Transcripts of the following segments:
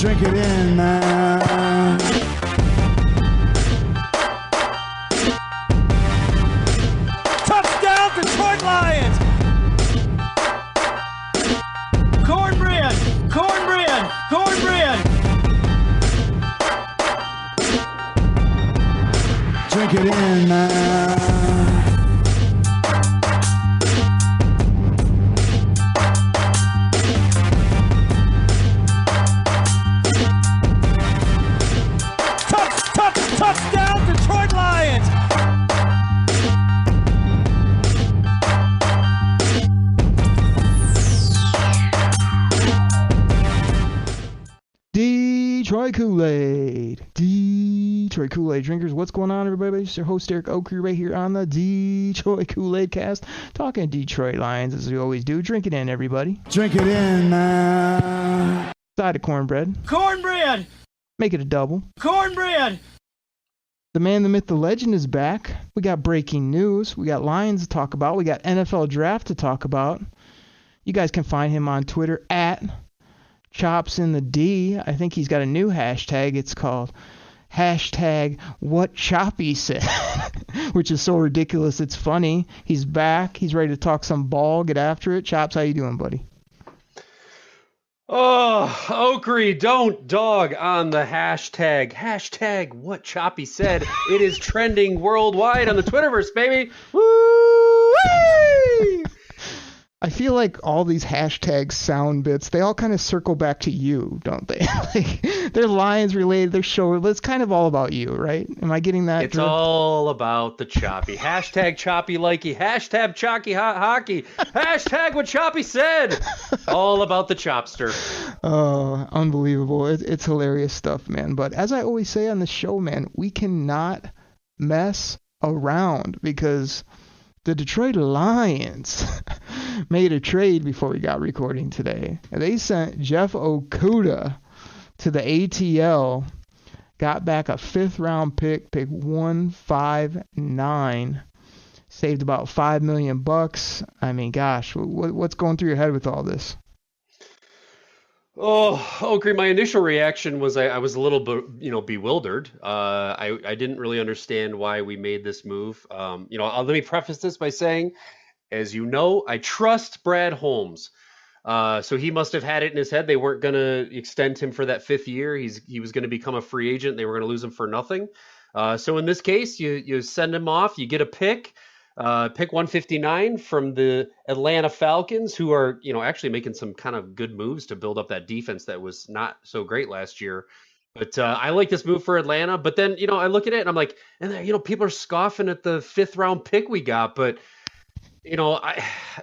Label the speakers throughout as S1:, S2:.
S1: Drink it in.
S2: Touchdown, Detroit Lions! Cornbread! Cornbread! Cornbread!
S1: Drink it in.
S2: Touchdown, Detroit Lions!
S3: Detroit Koolaid. Detroit Koolaid drinkers. What's going on, everybody? It's your host, Eric Oakley, right here on the Detroit Koolaid Cast. Talking Detroit Lions, as we always do. Drink it in, everybody.
S1: Drink it in.
S3: Side of cornbread.
S2: Cornbread!
S3: Make it a double.
S2: Cornbread!
S3: The man, the myth, the legend is back. We got breaking news. We got Lions to talk about. We got NFL draft to talk about. You guys can find him on Twitter at Chops in the D. I think he's got a new hashtag. It's called hashtag What Choppy Said, which is so ridiculous it's funny. He's back. He's ready to talk some ball. Get after it. Chops, how you doing, buddy?
S4: Oh, Oakley, don't dog on the hashtag What Choppy Said. It is trending worldwide on the Twitterverse, baby. Woo-wee!
S3: I feel like all these hashtag sound bits, they all kind of circle back to you, don't they? Like, they're Lions related, they're show, but it's kind of all about you, right? Am I getting that?
S4: It's all about the choppy. Hashtag choppy likey. Hashtag chalky hot hockey. Hashtag What Choppy Said. All about the chopster.
S3: Oh, unbelievable. It's hilarious stuff, man. But as I always say on the show, man, we cannot mess around because the Detroit Lions made a trade before we got recording today. They sent Jeff Okudah to the ATL, got back a 5th round pick 159, saved about $5 million. I mean, gosh, what's going through your head with all this?
S4: Oh, Oakley, my initial reaction was I was a little bewildered. I didn't really understand why we made this move. Let me preface this by saying, as you know, I trust Brad Holmes. So he must have had it in his head. They weren't going to extend him for that 5th year. He was going to become a free agent. They were going to lose him for nothing. So in this case, you send him off. You get a pick. Pick 159 from the Atlanta Falcons, who are, actually making some kind of good moves to build up that defense that was not so great last year. But I like this move for Atlanta. But then, I look at it and I'm like, and people are scoffing at the 5th round pick we got. But,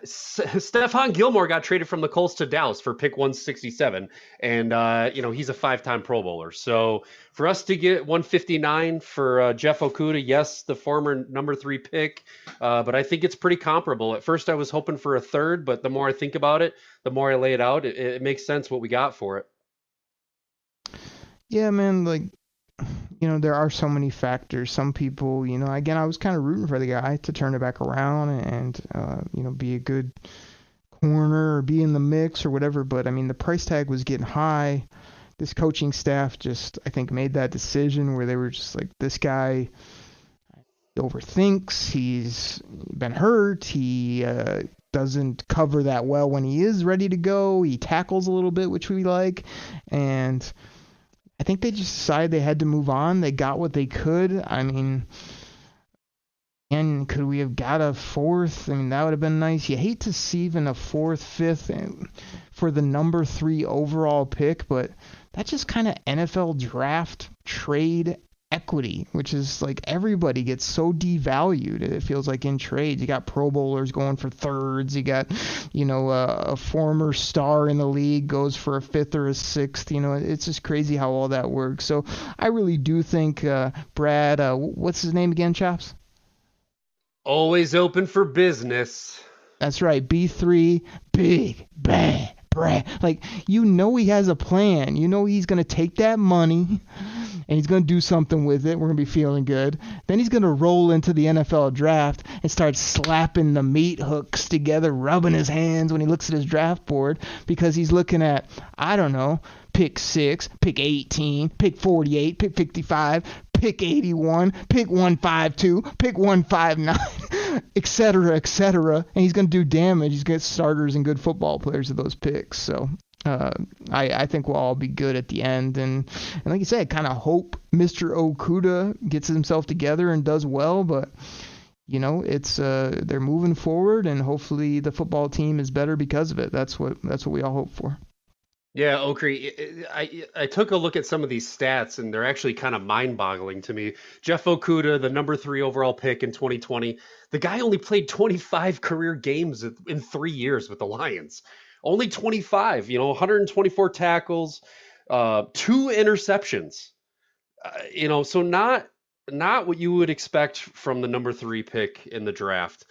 S4: Stephon Gilmore got traded from the Colts to Dallas for pick 167. And, he's a 5-time Pro Bowler. So for us to get 159 for Jeff Okudah, yes, the former number 3 pick. But I think it's pretty comparable. At first I was hoping for a 3rd, but the more I think about it, the more I lay it out, it makes sense what we got for it.
S3: Yeah, man, there are so many factors. Some people, again, I was kind of rooting for the guy to turn it back around and, be a good corner or be in the mix or whatever. But, I mean, the price tag was getting high. This coaching staff just, I think, made that decision where they were just like, this guy overthinks. He's been hurt. He doesn't cover that well when he is ready to go. He tackles a little bit, which we like. And I think they just decided they had to move on. They got what they could. I mean, and could we have got a 4th? I mean, that would have been nice. You hate to see even a 4th, 5th for the number 3 overall pick, but that's just kind of NFL draft trade equity, which is like everybody gets so devalued. It feels like in trades. You got Pro Bowlers going for 3rds. You got, a former star in the league goes for a 5th or a 6th. It's just crazy how all that works. So I really do think Brad, what's his name again, Chops?
S4: Always open for business.
S3: That's right. B3, big, bad, Brad. He has a plan. He's going to take that money and he's going to do something with it. We're going to be feeling good. Then he's going to roll into the NFL draft and start slapping the meat hooks together, rubbing his hands when he looks at his draft board because he's looking at, I don't know, pick 6, pick 18, pick 48, pick 55, pick 81, pick 152, pick 159, etc., etc. And he's going to do damage. He's going to get starters and good football players with those picks. So I think we'll all be good at the end. And like you said, kind of hope Mr. Okudah gets himself together and does well. But, you know, it's they're moving forward, and hopefully the football team is better because of it. That's what we all hope for.
S4: Yeah, Okri, I took a look at some of these stats, and they're actually kind of mind-boggling to me. Jeff Okudah, the number 3 overall pick in 2020, the guy only played 25 career games in 3 years with the Lions. Only 25, 124 tackles, 2 interceptions. So not what you would expect from the number 3 pick in the draft.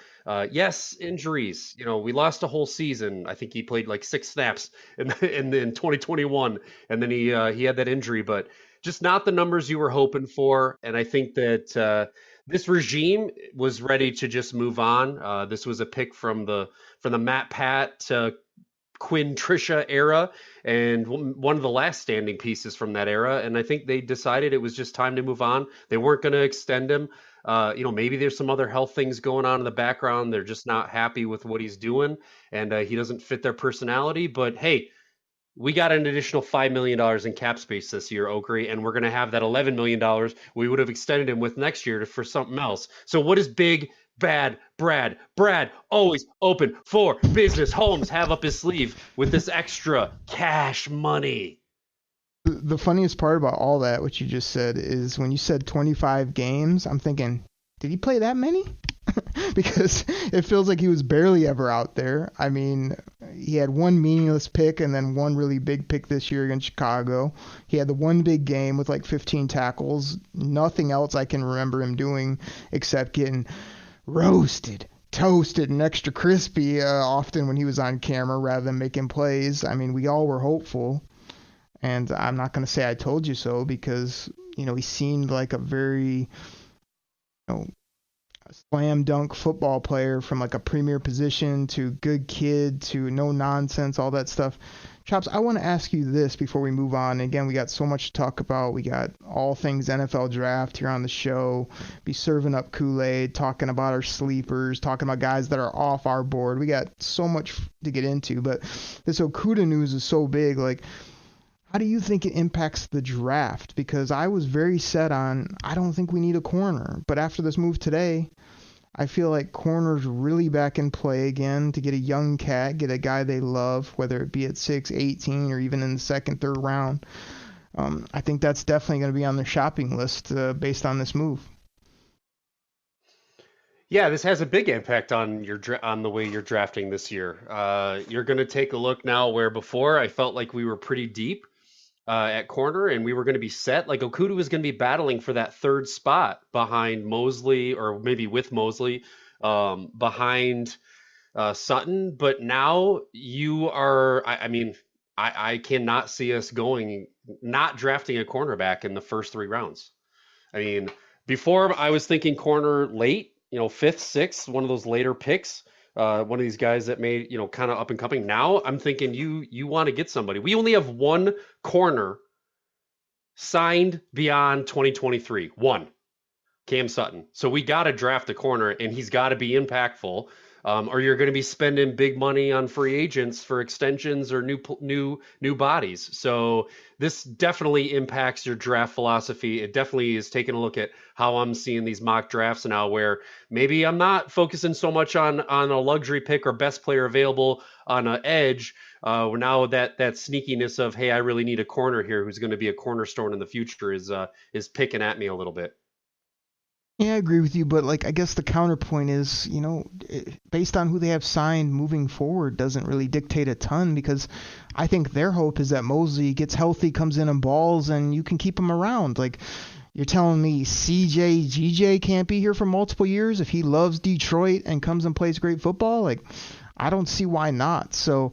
S4: Yes, injuries. We lost a whole season. I think he played like 6 snaps in 2021, and then he had that injury. But just not the numbers you were hoping for. And I think that this regime was ready to just move on. This was a pick from the Matt Pat Quinn Trisha era, and one of the last standing pieces from that era. And I think they decided it was just time to move on. They weren't going to extend him. Maybe there's some other health things going on in the background. They're just not happy with what he's doing, and he doesn't fit their personality. But hey, we got an additional $5 million in cap space this year, Okri, and we're going to have that $11 million we would have extended him with next year for something else. So what does big bad Brad always open for business Holmes have up his sleeve with this extra cash money?
S3: The funniest part about all that, what you just said, is when you said 25 games, I'm thinking, did he play that many? Because it feels like he was barely ever out there. I mean, he had one meaningless pick and then one really big pick this year against Chicago. He had the one big game with like 15 tackles. Nothing else I can remember him doing except getting roasted, toasted, and extra crispy often when he was on camera rather than making plays. I mean, we all were hopeful. And I'm not going to say I told you so because, he seemed like a very, slam dunk football player from like a premier position to good kid to no nonsense, all that stuff. Chops, I want to ask you this before we move on. Again, we got so much to talk about. We got all things NFL draft here on the show. Be serving up Kool-Aid, talking about our sleepers, talking about guys that are off our board. We got so much to get into, but this Okudah news is so big. Like, how do you think it impacts the draft? Because I was very set on, I don't think we need a corner. But after this move today, I feel like corner's really back in play again to get a young cat, get a guy they love, whether it be at 6, 18, or even in the second, third round. I think that's definitely going to be on their shopping list based on this move.
S4: Yeah, this has a big impact on on the way you're drafting this year. You're going to take a look now where before I felt like we were pretty deep at corner and we were going to be set. Like Okudah was going to be battling for that 3rd spot behind Mosley, or maybe with Mosley, behind Sutton. But now you are, I cannot see us not drafting a cornerback in the first 3 rounds. I mean, before I was thinking corner late, 5th, 6th, one of those later picks. One of these guys that made, kind of up and coming. Now I'm thinking you want to get somebody. We only have one corner signed beyond 2023. One, Cam Sutton. So we got to draft a corner, and he's got to be impactful. Or you're going to be spending big money on free agents for extensions or new bodies. So this definitely impacts your draft philosophy. It definitely is taking a look at how I'm seeing these mock drafts now, where maybe I'm not focusing so much on a luxury pick or best player available on an edge. Now that sneakiness of, hey, I really need a corner here who's going to be a cornerstone in the future is picking at me a little bit.
S3: Yeah, I agree with you, but I guess the counterpoint is, based on who they have signed moving forward doesn't really dictate a ton, because I think their hope is that Mosley gets healthy, comes in and balls, and you can keep him around. You're telling me GJ can't be here for multiple years if he loves Detroit and comes and plays great football? I don't see why not. So,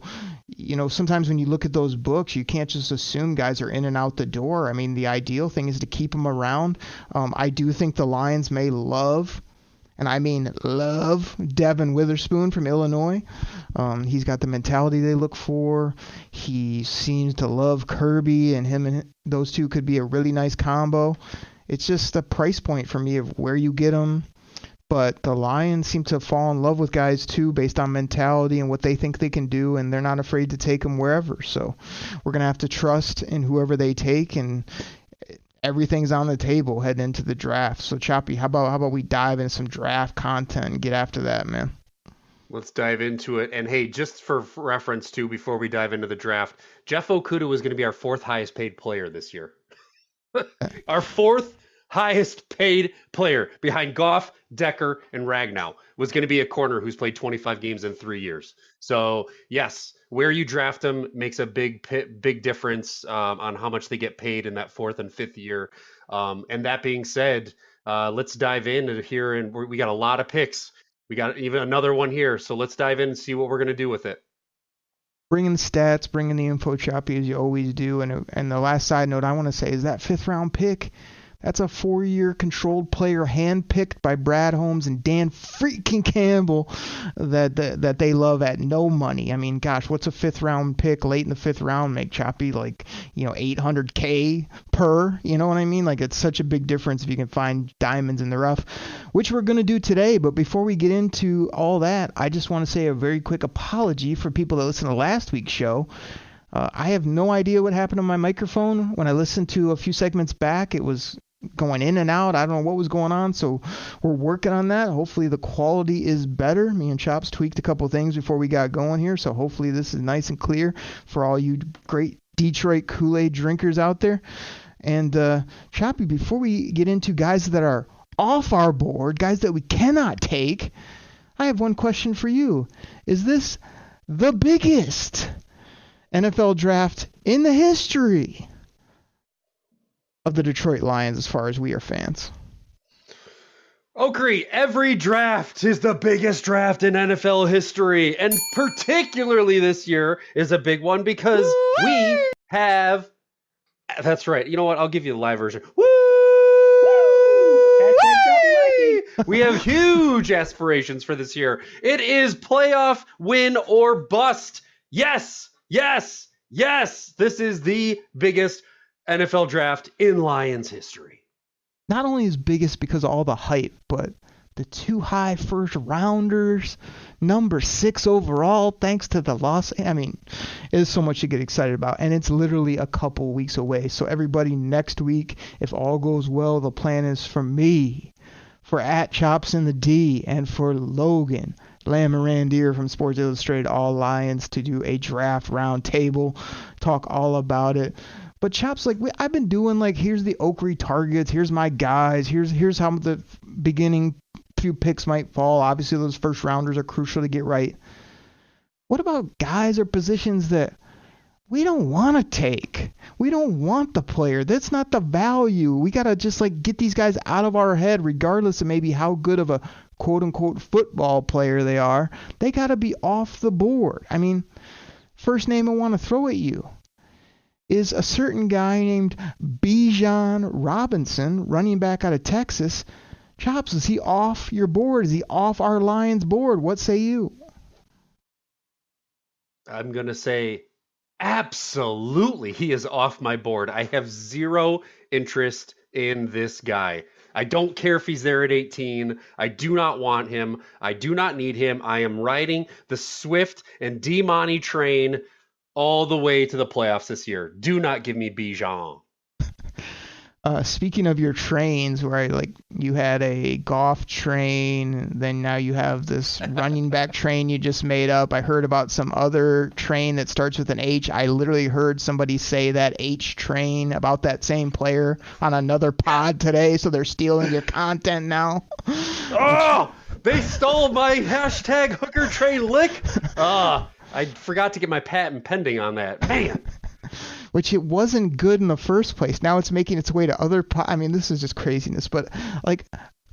S3: sometimes when you look at those books, you can't just assume guys are in and out the door. I mean, the ideal thing is to keep them around. I do think the Lions may love, and I mean love, Devin Witherspoon from Illinois. He's got the mentality they look for. He seems to love Kirby, and him and those two could be a really nice combo. It's just a price point for me of where you get them. But the Lions seem to fall in love with guys, too, based on mentality and what they think they can do, and they're not afraid to take them wherever. So we're going to have to trust in whoever they take, and everything's on the table heading into the draft. So, Choppy, how about we dive into some draft content and get after that, man?
S4: Let's dive into it. And, hey, just for reference, too, before we dive into the draft, Jeff Okudah was going to be our 4th highest paid player this year. Our 4th highest paid player behind Goff, Decker, and Ragnow was going to be a corner who's played 25 games in 3 years. So yes, where you draft them makes a big difference on how much they get paid in that 4th and 5th year. And that being said, let's dive in here, and we got a lot of picks. We got even another one here. So let's dive in and see what we're going to do with it.
S3: Bringing the stats, bringing the info, Choppy, as you always do. And the last side note I want to say is that 5th round pick, that's a 4-year controlled player handpicked by Brad Holmes and Dan freaking Campbell that they love at no money. I mean, gosh, what's a 5th round pick late in the 5th round make, Choppy? Like, $800K per, you know what I mean? Like, it's such a big difference if you can find diamonds in the rough, which we're going to do today. But before we get into all that, I just want to say a very quick apology for people that listened to last week's show. I have no idea what happened to my microphone. When I listened to a few segments back, it was going in and out. I don't know what was going on, so we're working on that. Hopefully the quality is better. Me and Chops tweaked a couple things before we got going here, so hopefully this is nice and clear for all you great Detroit Kool-Aid drinkers out there. And Choppy, before we get into guys that are off our board, guys that we cannot take, I have one question for you. Is this the biggest NFL draft in the history of the Detroit Lions as far as we are fans?
S4: Okri, every draft is the biggest draft in NFL history, and particularly this year is a big one because we have... That's right. You know what? I'll give you the live version. Woo! We have huge aspirations for this year. It is playoff win or bust. Yes, yes, yes. This is the biggest NFL draft in Lions history.
S3: Not only is biggest because of all the hype, but the 2 high first rounders, number 6 overall, thanks to the loss. I mean, there's so much to get excited about, and it's literally a couple weeks away. So everybody, next week, if all goes well, the plan is for me, for @Chops in the D, and for Logan Lamorandier from Sports Illustrated All Lions to do a draft round table, talk all about it. But Chops, like I've been doing, like, here's the Okri targets, here's my guys, here's how the beginning few picks might fall. Obviously, those first rounders are crucial to get right. What about guys or positions that we don't want to take? We don't want the player. That's not the value. We got to just get these guys out of our head, regardless of maybe how good of a quote-unquote football player they are. They got to be off the board. I mean, first name I want to throw at you is a certain guy named Bijan Robinson, running back out of Texas. Chops, is he off your board? Is he off our Lions board? What say you?
S4: I'm going to say absolutely he is off my board. I have zero interest in this guy. I don't care if he's there at 18. I do not want him. I do not need him. I am riding the Swift and D-Money train all the way to the playoffs this year. Do not give me Bijan.
S3: Speaking of your trains, where you had a golf train, then now you have this running back train you just made up. I heard about some other train that starts with an H. I literally heard somebody say that H train about that same player on another pod today, so they're stealing your content now.
S4: Oh, they stole my hashtag hooker train lick. I forgot to get my patent pending on that. Man.
S3: Which it wasn't good in the first place. Now it's making its way to other I mean, this is just craziness. But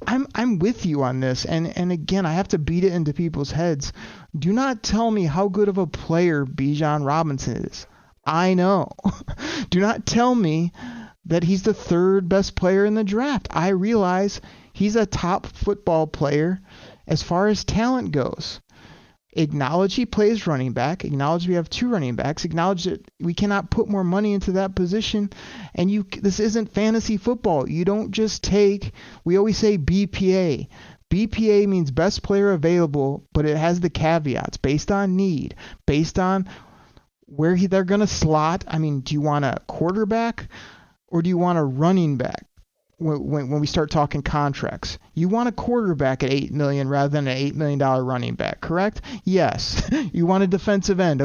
S3: I'm with you on this, and again, I have to beat it into people's heads. Do not tell me how good of a player Bijan Robinson is. I know. Do not tell me that he's the third best player in the draft. I realize he's a top football player as far as talent goes. Acknowledge he plays running back. Acknowledge we have two running backs. Acknowledge that we cannot put more money into that position. And this isn't fantasy football. You don't just we always say BPA. BPA means best player available, but it has the caveats based on need, based on where they're going to slot. I mean, do you want a quarterback or do you want a running back? When we start talking contracts, you want a quarterback at $8 million rather than an $8 million running back, correct? Yes. You want a defensive end.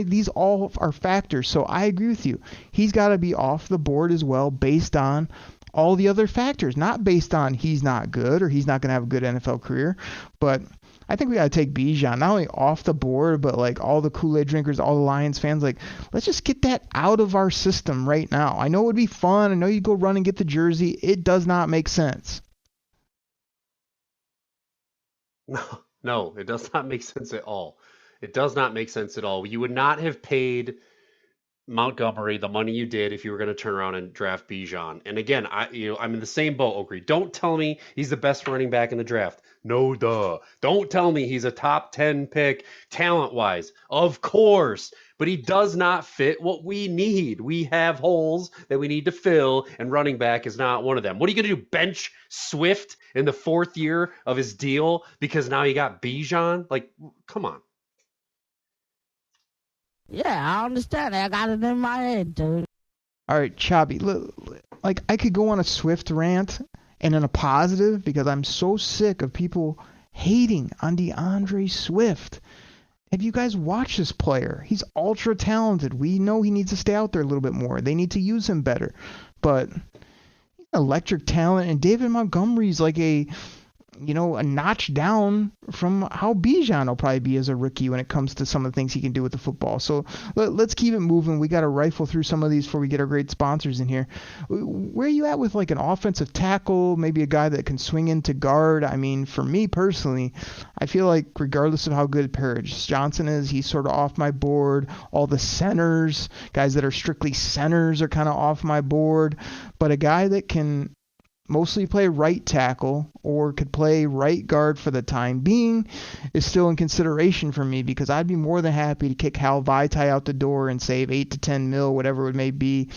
S3: These all are factors. So I agree with you. He's got to be off the board as well based on all the other factors, not based on he's not good or he's not going to have a good NFL career. But I think we got to take Bijan not only off the board, but like all the Kool-Aid drinkers, all the Lions fans, like let's just get that out of our system right now. I know it would be fun. I know you'd go run and get the jersey. It does not make sense.
S4: No, it does not make sense at all. It does not make sense at all. You would not have paid Montgomery the money you did if you were going to turn around and draft Bijan. And again, I'm in the same boat, Oakley. Don't tell me he's the best running back in the draft. No, duh. Don't tell me he's a top 10 pick talent-wise. Of course. But he does not fit what we need. We have holes that we need to fill, and running back is not one of them. What are you going to do, bench Swift in the fourth year of his deal because now you got Bijan? Like, come on.
S5: Yeah, I understand. I got it in my head, dude.
S3: All right, Chobby. Like, I could go on a Swift rant and in a positive because I'm so sick of people hating on DeAndre Swift. Have you guys watched this player? He's ultra talented. We know he needs to stay out there a little bit more. They need to use him better. But he's electric talent, and David Montgomery's like a notch down from how Bijan will probably be as a rookie when it comes to some of the things he can do with the football. So let's keep it moving. We got to rifle through some of these before we get our great sponsors in here. Where are you at with like an offensive tackle, maybe a guy that can swing into guard? I mean, for me personally, I feel like regardless of how good Paris Johnson is, he's sort of off my board. All the centers, guys that are strictly centers, are kind of off my board. But a guy that can mostly play right tackle or could play right guard for the time being is still in consideration for me, because I'd be more than happy to kick Hal Vaitai out the door and save 8 to 10 mil, whatever it may be.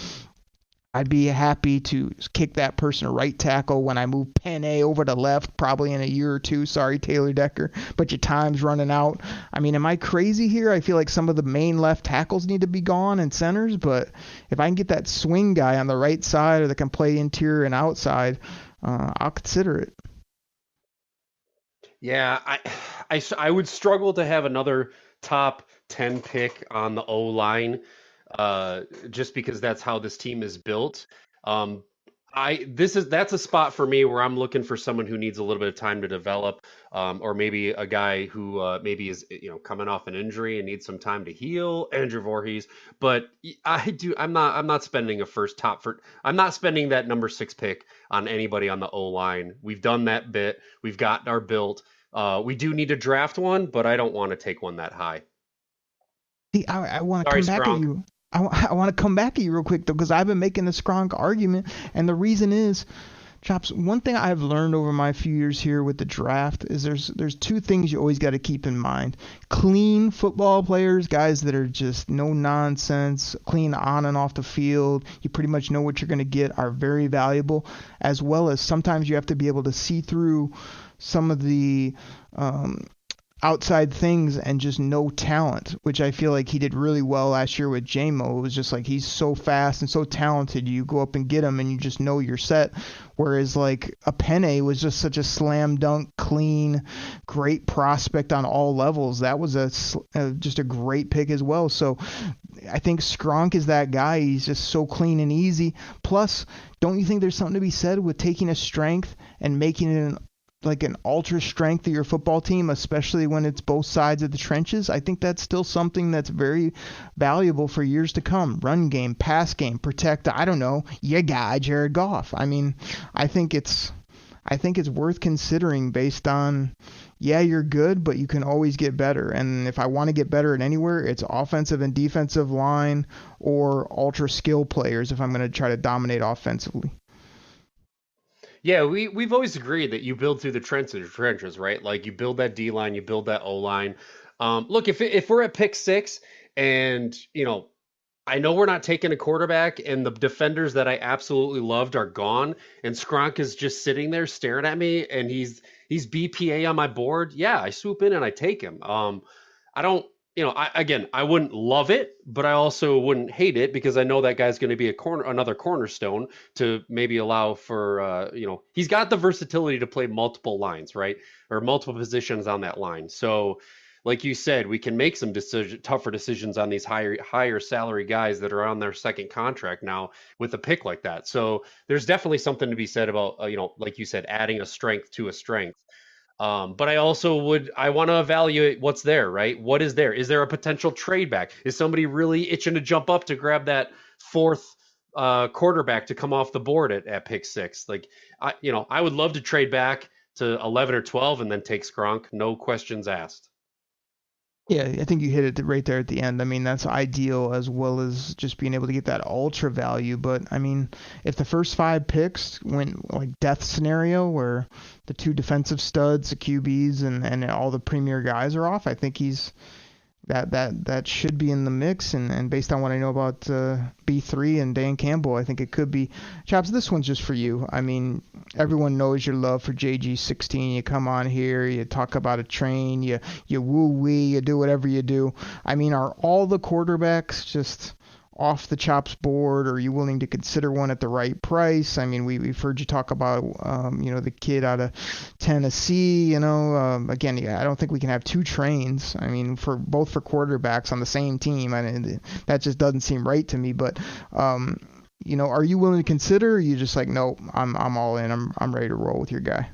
S3: I'd be happy to kick that person to right tackle when I move Penne over to left, probably in a year or two. Sorry, Taylor Decker, but your time's running out. I mean, am I crazy here? I feel like some of the main left tackles need to be gone and centers, but if I can get that swing guy on the right side or that can play interior and outside, I'll consider it.
S4: Yeah, I would struggle to have another top 10 pick on the O-line. Just because that's how this team is built. That's a spot for me where I'm looking for someone who needs a little bit of time to develop, or maybe a guy who maybe is coming off an injury and needs some time to heal. Andrew Voorhees, but I'm not spending I'm not spending that number 6 pick on anybody on the O-line. We've done that bit. We've got our build. We do need to draft one, but I don't want to take one that high.
S3: See, I want to come back at you. I want to come back at you real quick, though, because I've been making the Skronk argument, and the reason is, Chops, one thing I've learned over my few years here with the draft is there's two things you always got to keep in mind. Clean football players, guys that are just no nonsense, clean on and off the field, you pretty much know what you're going to get, are very valuable, as well as sometimes you have to be able to see through some of the outside things and just no talent, which I feel like he did really well last year with J-Mo. It was just like he's so fast and so talented, you go up and get him and you just know you're set. Whereas like a Penne was just such a slam dunk, clean, great prospect on all levels. That was just a great pick as well. So I think Skronk is that guy. He's just so clean and easy. Plus, don't you think there's something to be said with taking a strength and making it an ultra strength of your football team, especially when it's both sides of the trenches? I think that's still something that's very valuable for years to come. Run game, pass game, protect, I don't know, your guy, Jared Goff. I mean, I think it's I think it's worth considering based on, yeah, you're good, but you can always get better. And if I want to get better at anywhere, it's offensive and defensive line or ultra skill players if I'm going to try to dominate offensively.
S4: Yeah, we've always agreed that you build through the trenches, right? Like you build that D line, you build that O line. Look, if we're at pick six, and I know we're not taking a quarterback, and the defenders that I absolutely loved are gone, and Skronk is just sitting there staring at me, and he's BPA on my board. Yeah, I swoop in and I take him. I don't, I wouldn't love it, but I also wouldn't hate it because I know that guy's going to be another cornerstone to maybe allow for, he's got the versatility to play multiple lines, right? Or multiple positions on that line. So, like you said, we can make some tougher decisions on these higher salary guys that are on their second contract now with a pick like that. So there's definitely something to be said about, like you said, adding a strength to a strength. But I want to evaluate what's there, right? What is there? Is there a potential trade back? Is somebody really itching to jump up to grab that fourth quarterback to come off the board at pick six? Like, I would love to trade back to 11 or 12 and then take Skronk, no questions asked.
S3: Yeah, I think you hit it right there at the end. I mean, that's ideal as well as just being able to get that ultra value. But I mean, if the first 5 picks went like death scenario where the 2 defensive studs, the QBs, and all the premier guys are off, I think he's that should be in the mix. And based on what I know about B3 and Dan Campbell, I think it could be. Chops, this one's just for you. I mean, everyone knows your love for JG16. You come on here, you talk about a train, you woo-wee, you do whatever you do. I mean, are all the quarterbacks just off the Chops board, or are you willing to consider one at the right price? I mean, we've heard you talk about, the kid out of Tennessee, again, yeah, I don't think we can have 2 trains. I mean, for quarterbacks on the same team, that just doesn't seem right to me. But, are you willing to consider, or are you just like, no, I'm all in. I'm ready to roll with your guy?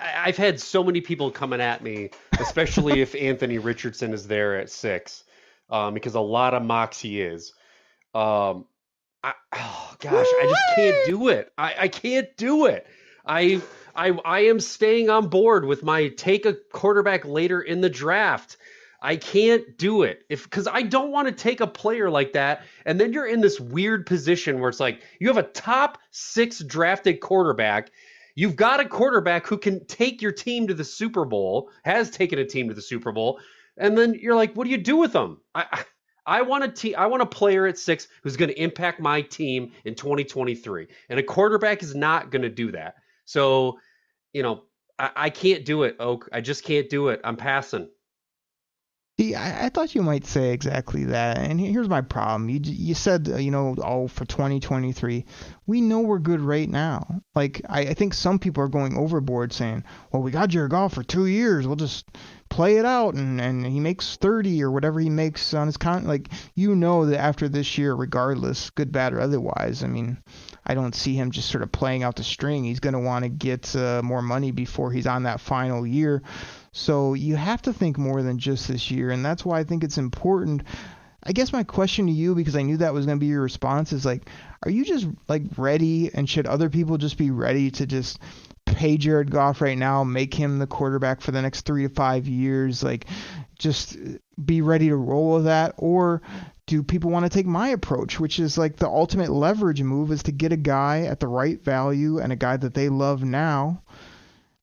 S4: I've had so many people coming at me, especially if Anthony Richardson is there at 6, because a lot of mocks he is. Oh gosh, I just can't do it. I can't do it. I am staying on board with my take a quarterback later in the draft. I can't do it because I don't want to take a player like that. And then you're in this weird position where it's like you have a top 6 drafted quarterback. You've got a quarterback who can take your team to the Super Bowl, has taken a team to the Super Bowl, and then you're like, what do you do with them? I want a player at 6 who's going to impact my team in 2023, and a quarterback is not going to do that. So, I can't do it, Oak. I just can't do it. I'm passing.
S3: See, I thought you might say exactly that, and here's my problem. You said, for 2023, we know we're good right now. Like, I think some people are going overboard saying, well, we got Jared Goff for 2 years, we'll just play it out, and he makes 30 or whatever he makes on his like, that after this year, regardless, good, bad, or otherwise, I mean, I don't see him just sort of playing out the string. He's going to want to get more money before he's on that final year. So you have to think more than just this year, and that's why I think it's important. I guess my question to you, because I knew that was going to be your response, is like, are you just like ready, and should other people just be ready to just pay Jared Goff right now, make him the quarterback for the next 3 to 5 years, like just be ready to roll with that? Or do people want to take my approach, which is like the ultimate leverage move is to get a guy at the right value and a guy that they love now,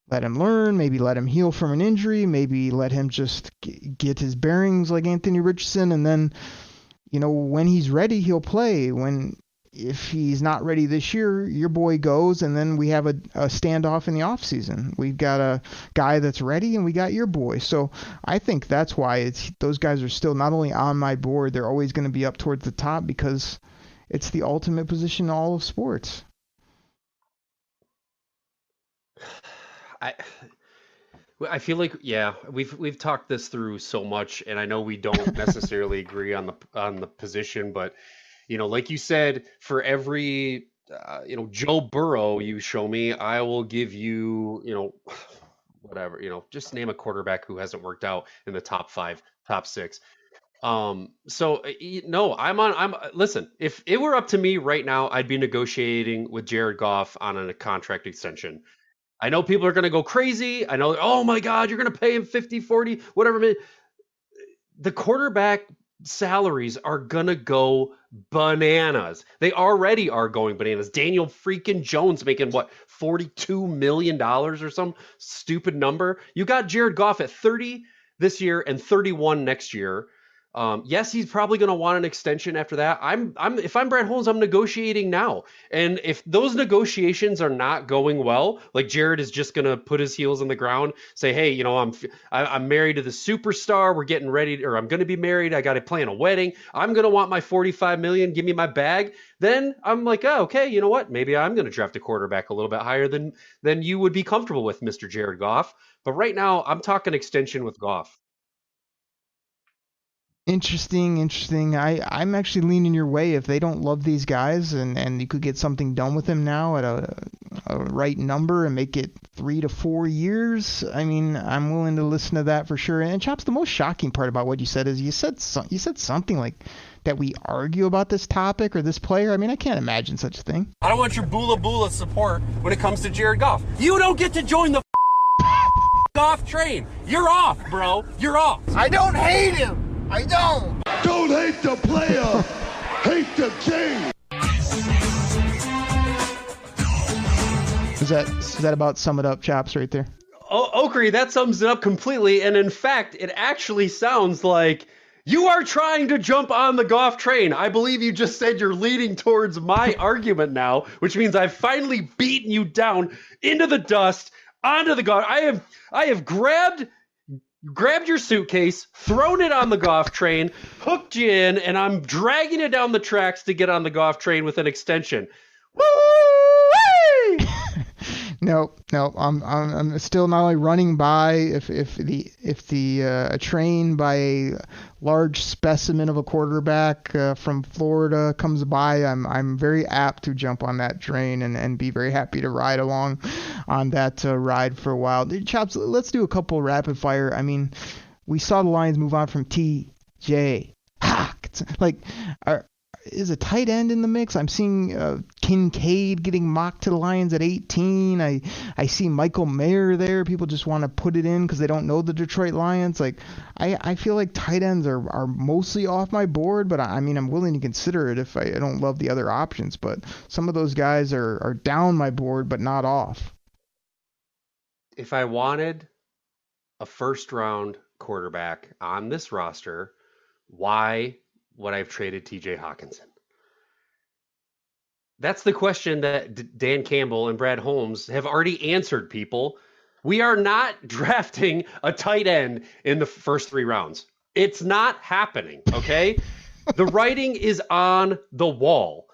S3: let him learn, maybe let him heal from an injury, maybe let him just get his bearings like Anthony Richardson, and then, when he's ready, he'll play. If he's not ready this year, your boy goes, and then we have a standoff in the offseason. We've got a guy that's ready, and we got your boy. So I think that's why those guys are still not only on my board, they're always going to be up towards the top, because it's the ultimate position in all of sports.
S4: I feel like, yeah, we've talked this through so much, and I know we don't necessarily agree on the position, but like you said, for every Joe Burrow you show me, I will give you whatever, just name a quarterback who hasn't worked out in the top 5, top 6. So no, listen, if it were up to me right now, I'd be negotiating with Jared Goff on a contract extension. I know people are going to go crazy. I know, oh my God, you're going to pay him 50, 40, whatever. The quarterback salaries are going to go bananas. They already are going bananas. Daniel freaking Jones making what, $42 million or some stupid number. You got Jared Goff at 30 this year and 31 next year. Yes, he's probably going to want an extension after that. If I'm Brad Holmes, I'm negotiating now. And if those negotiations are not going well, like Jared is just going to put his heels on the ground, say, hey, you know, I'm married to the superstar. We're getting ready, or I'm going to be married. I got to plan a wedding. I'm going to want my $45 million. Give me my bag. Then I'm like, oh, okay, you know what? Maybe I'm going to draft a quarterback a little bit higher than you would be comfortable with, Mr. Jared Goff. But right now, I'm talking extension with Goff.
S3: Interesting. I'm actually leaning your way. If they don't love these guys and you could get something done with them now at a right number and make it 3 to 4 years, I mean, I'm willing to listen to that for sure. And Chops, the most shocking part about what you said is you said something like that we argue about this topic or this player. I mean, I can't imagine such a thing.
S6: I don't want your bula support when it comes to Jared Goff. You don't get to join the Goff train. You're off, bro. You're off.
S7: I don't hate him. I don't.
S1: Don't hate the player, hate the game.
S3: Does that about sum it up, Chops, right there?
S4: Oh, Oakery, that sums it up completely. And in fact, it actually sounds like you are trying to jump on the Goff train. I believe you just said you're leading towards my argument now, which means I've finally beaten you down into the dust, onto the Goff. I have grabbed your suitcase, thrown it on the Goff train, hooked you in, and I'm dragging it down the tracks to get on the Goff train with an extension. Woo-wee!
S3: No, I'm still not only running by if the train by a large specimen of a quarterback from Florida comes by, I'm very apt to jump on that train and be very happy to ride along on that ride for a while. Chops, let's do a couple rapid fire. I mean, we saw the Lions move on from T.J. Hawk. Like, is a tight end in the mix? I'm seeing Kincaid getting mocked to the Lions at 18. I see Michael Mayer there. People just want to put it in because they don't know the Detroit Lions. Like, I feel like tight ends are mostly off my board, but I mean, I'm willing to consider it if I don't love the other options. But some of those guys are down my board, but not off.
S4: If I wanted a first-round quarterback on this roster, why would I have traded TJ Hawkinson? That's the question that Dan Campbell and Brad Holmes have already answered, people. We are not drafting a tight end in the first 3 rounds. It's not happening, okay? The writing is on the wall.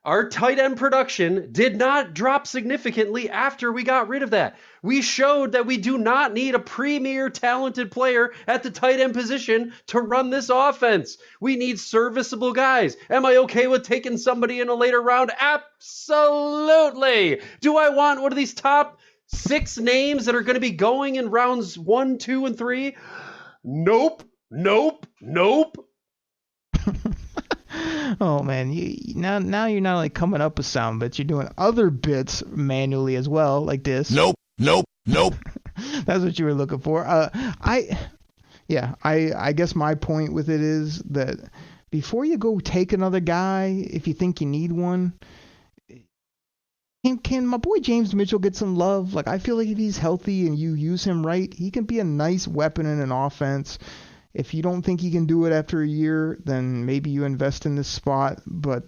S4: Our tight end production did not drop significantly after we got rid of that. We showed that we do not need a premier talented player at the tight end position to run this offense. We need serviceable guys. Am I okay with taking somebody in a later round? Absolutely. Do I want one of these top 6 names that are going to be going in rounds 1, 2, and 3? Nope.
S3: Oh man, now you're not like coming up with sound bits. You're doing other bits manually as well, like this.
S7: Nope.
S3: That's what you were looking for. I guess my point with it is that before you go take another guy, if you think you need one, can my boy James Mitchell get some love? Like, I feel like if he's healthy and you use him right, he can be a nice weapon in an offense. If you don't think he can do it after a year, then maybe you invest in this spot. But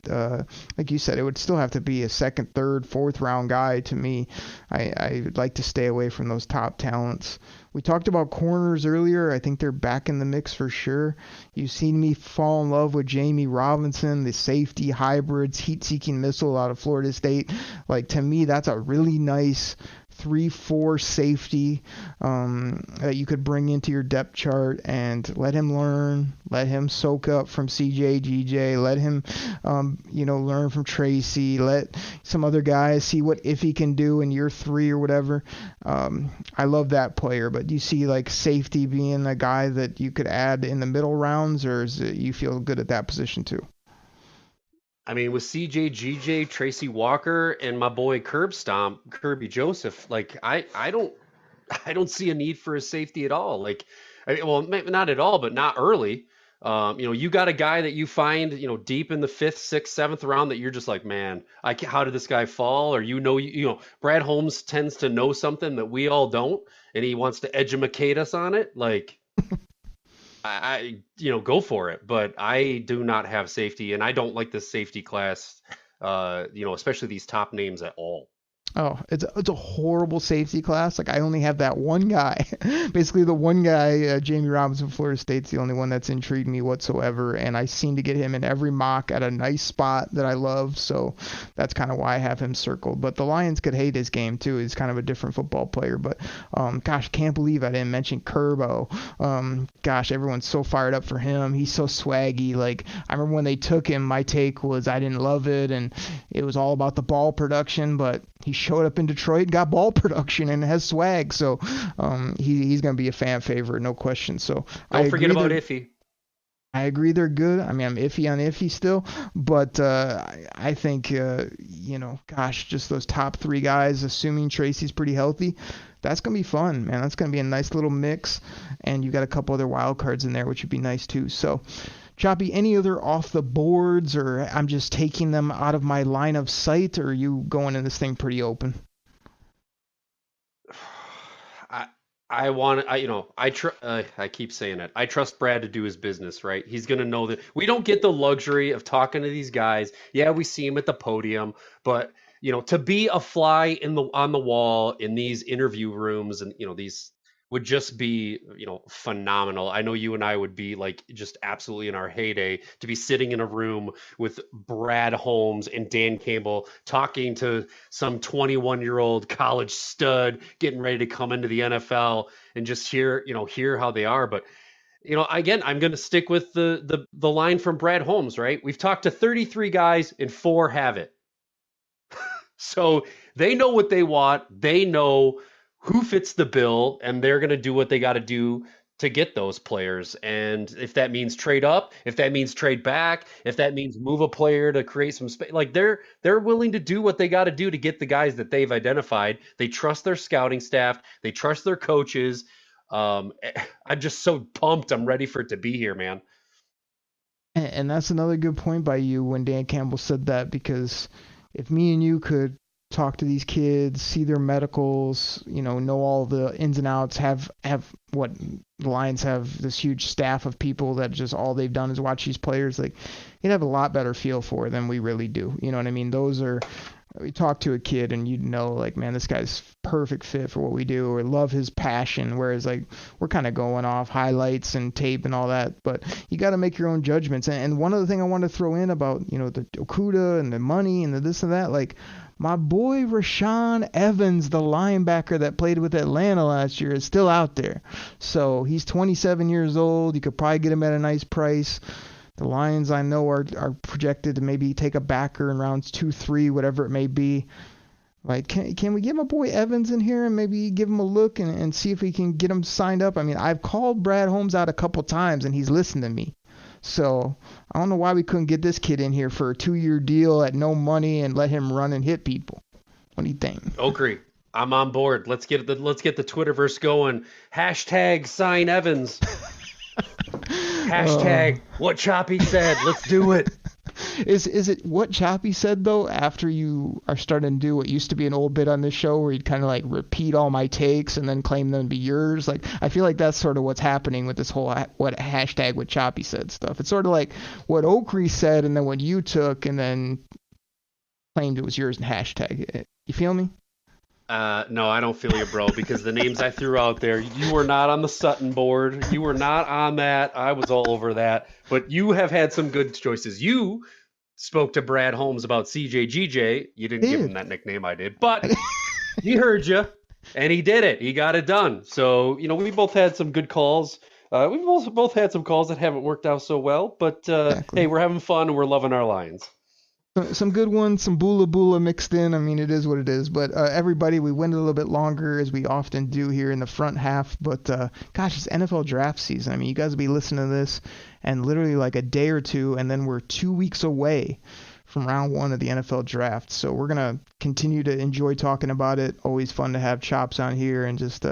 S3: like you said, it would still have to be a second, third, fourth round guy to me. I'd like to stay away from those top talents. We talked about corners earlier. I think they're back in the mix for sure. You've seen me fall in love with Jamie Robinson, the safety hybrids, heat-seeking missile out of Florida State. Like, to me, that's a really nice 3-4 safety that you could bring into your depth chart and let him learn, let him soak up from CJ, GJ, let him, learn from Tracy, let some other guys see what if he can do in year 3 or whatever. I love that player, but do you see like safety being a guy that you could add in the middle rounds, or is it, you feel good at that position too?
S4: I mean, with CJ, GJ, Tracy Walker, and my boy Kirby Joseph, like I don't see a need for a safety at all. Like, well, maybe not at all, but not early. You got a guy that you find, deep in the 5th, 6th, 7th round that you're just like, man, how did this guy fall? Or Brad Holmes tends to know something that we all don't, and he wants to educate us on it. Like, I go for it, but I do not have safety, and I don't like the safety class, especially these top names at all.
S3: Oh, it's a horrible safety class. Like, I only have that one guy. Basically, the one guy, Jamie Robinson, Florida State's the only one that's intrigued me whatsoever, and I seem to get him in every mock at a nice spot that I love, so that's kind of why I have him circled. But the Lions could hate his game, too. He's kind of a different football player, but can't believe I didn't mention Kerbo. Everyone's so fired up for him. He's so swaggy. Like, I remember when they took him, my take was I didn't love it, and it was all about the ball production, but he showed up in Detroit, got ball production, and has swag. So he's going to be a fan favorite, no question. So
S4: don't forget about Iffy.
S3: I agree they're good. I mean, I'm iffy on Iffy still, but I think, just those top 3 guys, assuming Tracy's pretty healthy, that's going to be fun, man. That's going to be a nice little mix, and you got a couple other wild cards in there, which would be nice too. So, Choppy, any other off the boards, or I'm just taking them out of my line of sight, or are you going in this thing pretty open?
S4: I keep saying it. I trust Brad to do his business, right? He's going to know that we don't get the luxury of talking to these guys. Yeah, we see him at the podium, but to be a fly on the wall in these interview rooms, and these would just be, phenomenal. I know you and I would be like just absolutely in our heyday to be sitting in a room with Brad Holmes and Dan Campbell talking to some 21-year-old college stud getting ready to come into the NFL and just hear how they are. But, again, I'm going to stick with the line from Brad Holmes, right? We've talked to 33 guys and 4 have it. So they know what they want. They know who fits the bill, and they're going to do what they got to do to get those players. And if that means trade up, if that means trade back, if that means move a player to create some space, like they're willing to do what they got to do to get the guys that they've identified. They trust their scouting staff. They trust their coaches. I'm just so pumped. I'm ready for it to be here, man.
S3: And that's another good point by you when Dan Campbell said that, because if me and you could talk to these kids, see their medicals, know all the ins and outs, have what the Lions have, this huge staff of people that just all they've done is watch these players, like you'd have a lot better feel for it than we really do. You know what I mean? We talk to a kid and you'd know, like, man, this guy's perfect fit for what we do, or love his passion, whereas like we're kind of going off highlights and tape and all that, but you got to make your own judgments. And one other thing I want to throw in about, the Okudah and the money and the this and that, like, my boy Rashaan Evans, the linebacker that played with Atlanta last year, is still out there. So he's 27 years old. You could probably get him at a nice price. The Lions, I know, are projected to maybe take a backer in rounds 2, 3, whatever it may be. Like, can we get my boy Evans in here and maybe give him a look and see if we can get him signed up? I mean, I've called Brad Holmes out a couple times and he's listened to me. So I don't know why we couldn't get this kid in here for a 2-year deal at no money and let him run and hit people. What do you think?
S4: Agree. I'm on board. Let's get the Twitterverse going. Hashtag sign Evans. Hashtag what Choppy said. Let's do it.
S3: Is it what Choppy said, though, after you are starting to do what used to be an old bit on this show where you'd kind of like repeat all my takes and then claim them to be yours? Like, I feel like that's sort of what's happening with this whole what hashtag what Choppy said stuff. It's sort of like what Oakley said and then what you took and then claimed it was yours and hashtag it. You feel me?
S4: No, I don't feel you, bro, because the names I threw out there, you were not on the Sutton board. You were not on that. I was all over that. But you have had some good choices. You spoke to Brad Holmes about CJ GJ. You didn't give him that nickname, I did. But he heard you. And he did it. He got it done. So, we both had some good calls. We've also both had some calls that haven't worked out so well. But,
S3: Exactly.
S4: hey, we're having fun and we're loving our Lions.
S3: Some good ones, some bula mixed in. I mean, it is what it is. But everybody, we went a little bit longer, as we often do here in the front half. But gosh, it's NFL draft season. I mean, you guys will be listening to this, and literally like a day or two, and then we're 2 weeks away from round one of the NFL draft. So we're gonna continue to enjoy talking about it. Always fun to have Chops on here and just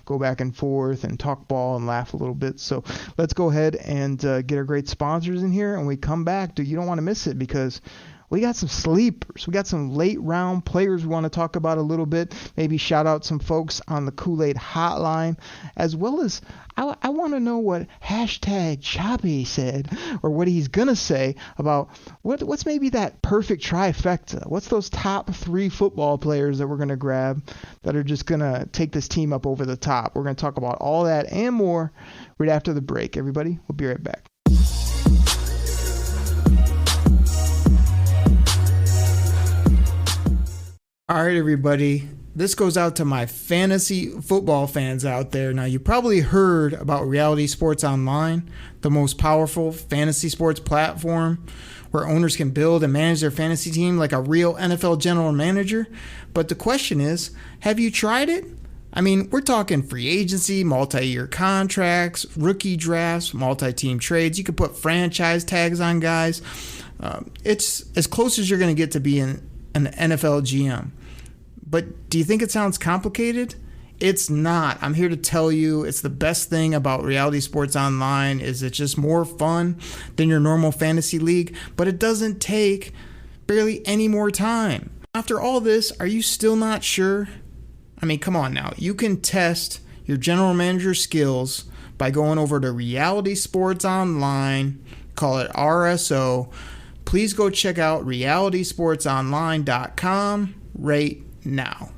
S3: go back and forth and talk ball and laugh a little bit. So let's go ahead and get our great sponsors in here, and we come back. You don't want to miss it, because we got some sleepers. We got some late round players we want to talk about a little bit. Maybe shout out some folks on the Koolaid hotline, as well as I want to know what hashtag Choppy said, or what he's going to say about what's maybe that perfect trifecta. What's those top 3 football players that we're going to grab that are just going to take this team up over the top. We're going to talk about all that and more right after the break. Everybody, we'll be right back.
S8: All right, everybody. This goes out to my fantasy football fans out there. Now, you probably heard about Reality Sports Online, the most powerful fantasy sports platform where owners can build and manage their fantasy team like a real NFL general manager. But the question is, have you tried it? I mean, we're talking free agency, multi-year contracts, rookie drafts, multi-team trades. You can put franchise tags on guys. It's as close as you're going to get to being an NFL GM. But do you think it sounds complicated? It's not. I'm here to tell you it's the best thing about Reality Sports Online is it's just more fun than your normal fantasy league, but it doesn't take barely any more time. After all this, are you still not sure? I mean, come on now. You can test your general manager skills by going over to Reality Sports Online, call it RSO. Please go check out realitysportsonline.com right now.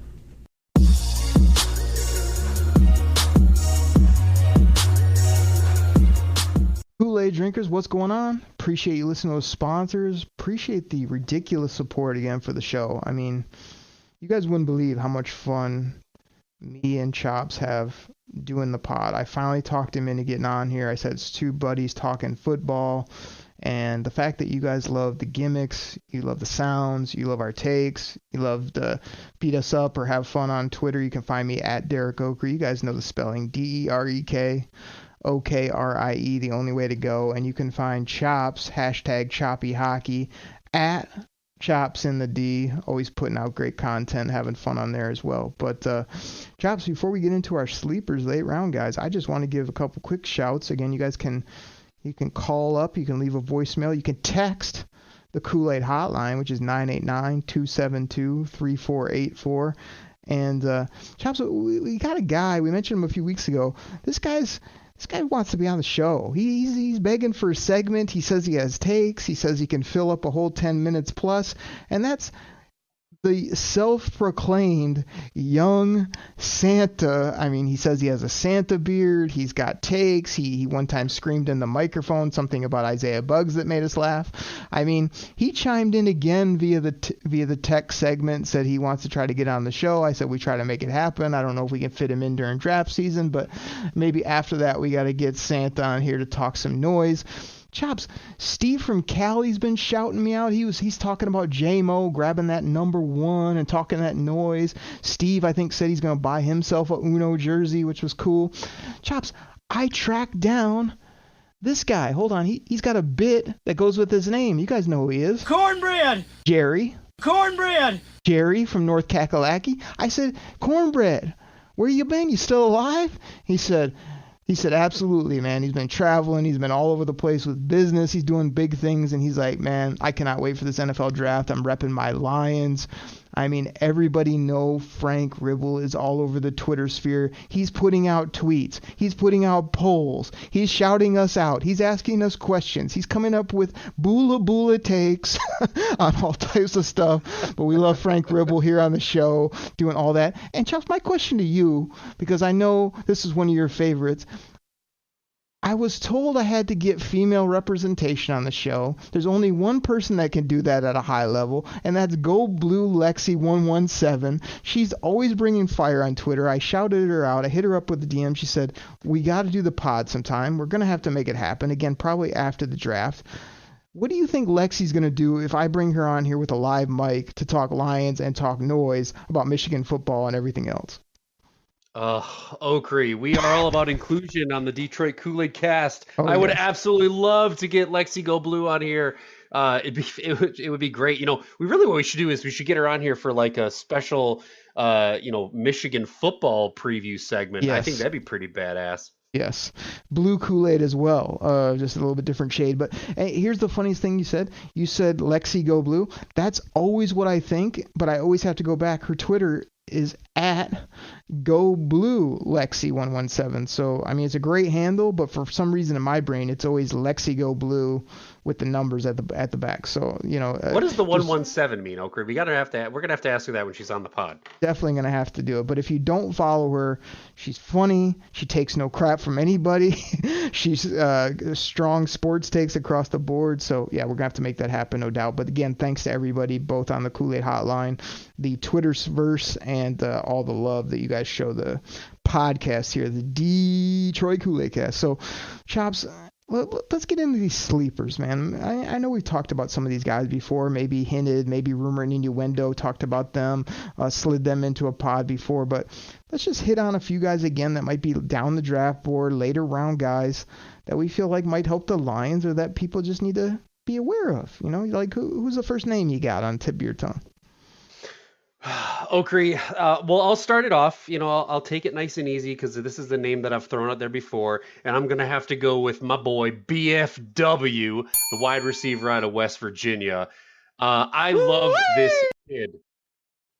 S3: Kool-Aid drinkers, what's going on? Appreciate you listening to those sponsors. Appreciate the ridiculous support again for the show. I mean, you guys wouldn't believe how much fun me and Chops have doing the pod. I finally talked him into getting on here. I said it's 2 buddies talking football. And the fact that you guys love the gimmicks, you love the sounds, you love our takes, you love to beat us up or have fun on Twitter, you can find me at Derek Okrie. You guys know the spelling, DEREK OKRIE, the only way to go. And you can find Chops, hashtag Choppy Hockey, at Chops in the D, always putting out great content, having fun on there as well. But Chops, before we get into our sleepers late round guys, I just want to give a couple quick shouts. Again, you guys can call up, you can leave a voicemail, you can text the Kool-Aid hotline, which is 989-272-3484. And Chops, we got a guy, we mentioned him a few weeks ago. This guy wants to be on the show. He's begging for a segment. He says he has takes. He says he can fill up a whole 10 minutes plus. And that's the self-proclaimed young Santa. I mean, he says he has a Santa beard. He's got takes. He one time screamed in the microphone something about Isaiah Buggs that made us laugh. I mean, he chimed in again via the tech segment, said he wants to try to get on the show. I said we try to make it happen. I don't know if we can fit him in during draft season, but maybe after that we got to get Santa on here to talk some noise. Chops, Steve from Cali's been shouting me out. He's talking about J-Mo grabbing that number 1 and talking that noise. Steve, I think, said he's going to buy himself a Uno jersey, which was cool. Chops, I tracked down this guy. Hold on. He's got a bit that goes with his name. You guys know who he is.
S2: Cornbread!
S3: Jerry.
S2: Cornbread!
S3: Jerry from North Kakalaki. I said, Cornbread, where you been? You still alive? He said, absolutely, man. He's been traveling. He's been all over the place with business. He's doing big things. And he's like, man, I cannot wait for this NFL draft. I'm repping my Lions. I mean, everybody know Frank Ribble is all over the Twitter sphere. He's putting out tweets. He's putting out polls. He's shouting us out. He's asking us questions. He's coming up with bula takes on all types of stuff. But we love Frank Ribble here on the show doing all that. And Chuck, my question to you, because I know this is one of your favorites. I was told I had to get female representation on the show. There's only one person that can do that at a high level, and that's Go Blue Lexi 117. She's always bringing fire on Twitter. I shouted her out. I hit her up with the DM. She said, we got to do the pod sometime. We're going to have to make it happen. Again, probably after the draft. What do you think Lexi's going to do if I bring her on here with a live mic to talk Lions and talk noise about Michigan football and everything else?
S4: Okri, we are all about inclusion on the Detroit Koolaid Cast.
S3: Oh,
S4: I would
S3: yes.
S4: absolutely love to get Lexi Go Blue on here. It would be great. You know, what we should do is we should get her on here for like a special, Michigan football preview segment. I
S3: Yes.
S4: think that'd be pretty badass.
S3: Yes. Blue Kool-Aid as well. Just a little bit different shade. But hey, here's the funniest thing you said. You said Lexi Go Blue. That's always what I think, but I always have to go back. Her Twitter is at Go Blue Lexi 117. So, I mean, it's a great handle, but for some reason in my brain, it's always Lexi Go Blue with the numbers at the back. So, you know.
S4: What does the 117 mean, Okri? We're gonna have to ask her that when she's on the pod.
S3: Definitely going to have to do it. But if you don't follow her, she's funny. She takes no crap from anybody. She's strong sports takes across the board. So, yeah, we're going to have to make that happen, no doubt. But, again, thanks to everybody, both on the Kool-Aid Hotline, the Twitterverse, and all the love that you guys show the podcast here, the Detroit Koolaid Cast. So, Chops, let's get into these sleepers, man. I know we've talked about some of these guys before, maybe hinted, maybe rumor and innuendo, talked about them, slid them into a pod before, but let's just hit on a few guys again that might be down the draft board, later round guys that we feel like might help the Lions or that people just need to be aware of. You know, like who's the first name you got on tip of your tongue?
S4: Okri, well, I'll start it off. You know, I'll take it nice and easy because this is the name that I've thrown out there before, and I'm gonna have to go with my boy BFW, the wide receiver out of West Virginia. I love this kid.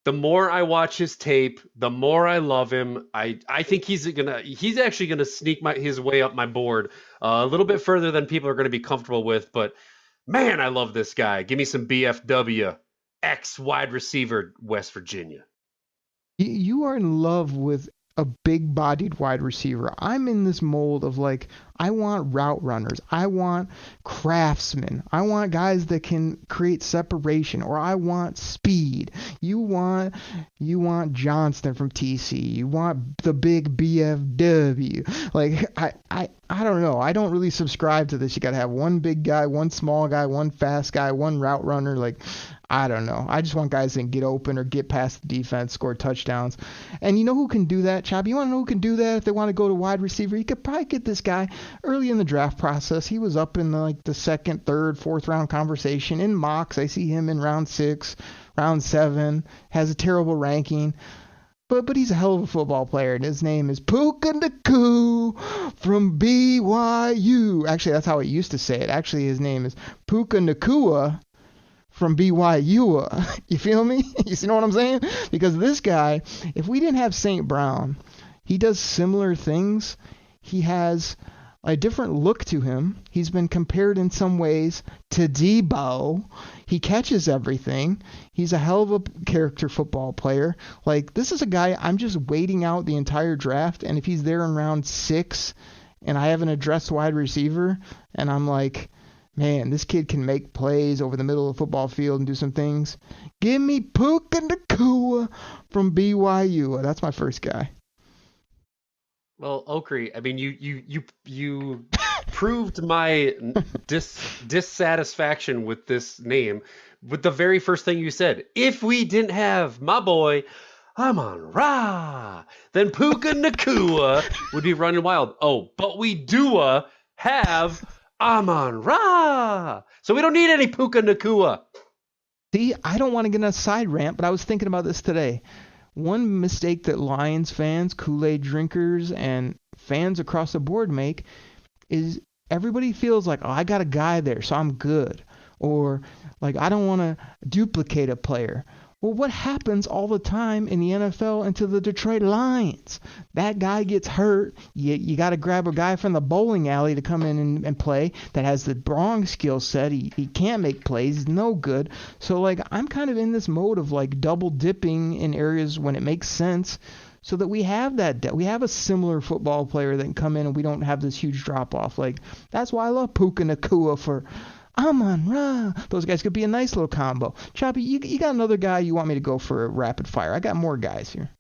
S4: The more I watch his tape, the more I love him. I think he's actually gonna sneak his way up my board a little bit further than people are gonna be comfortable with. But man, I love this guy. Give me some BFW. Wide receiver, West Virginia.
S3: You are in love with a big-bodied wide receiver. I'm in this mold of like, I want route runners. I want craftsmen. I want guys that can create separation, or I want speed. You want Johnston from TC. You want the big BFW. Like, I don't know. I don't really subscribe to this. You got to have one big guy, one small guy, one fast guy, one route runner. Like, I don't know. I just want guys that can get open or get past the defense, score touchdowns. And you know who can do that, Chop? You want to know who can do that if they want to go to wide receiver? You could probably get this guy early in the draft process. He was up in the second, third, fourth round conversation. In mocks, I see him in round 6, round 7, has a terrible ranking. But he's a hell of a football player, and his name is Puka Nacua from BYU. Actually, that's how I used to say it. Actually, his name is Puka Nacua from BYU. You feel me? You know what I'm saying? Because this guy, if we didn't have St. Brown, he does similar things. He has a different look to him. He's been compared in some ways to Debo. He catches everything. He's a hell of a character football player. Like, this is a guy I'm just waiting out the entire draft, and if he's there in round 6 and I have an addressed wide receiver and I'm like, man, this kid can make plays over the middle of the football field and do some things, give me Puka Nacua from BYU. That's my first guy.
S4: Well, Okri, I mean, you proved my dissatisfaction with this name with the very first thing you said. If we didn't have my boy Amon-Ra, then Puka Nacua would be running wild. Oh, but we do have Amon-Ra, so we don't need any Puka Nacua.
S3: See, I don't want to get on a side rant, but I was thinking about this today. One mistake that Lions fans, Kool-Aid drinkers, and fans across the board make is everybody feels like, oh, I got a guy there, so I'm good. Or, like, I don't want to duplicate a player. Well, what happens all the time in the NFL and to the Detroit Lions? That guy gets hurt. You got to grab a guy from the bowling alley to come in and play that has the wrong skill set. He can't make plays. He's no good. So, like, I'm kind of in this mode of, like, double dipping in areas when it makes sense. so that we have we have a similar football player that can come in and we don't have this huge drop off. Like, that's why I love Puka Nakua for Amon Ra. Those guys could be a nice little combo. Choppy, you got another guy you want me to go for a rapid fire? I got more guys here.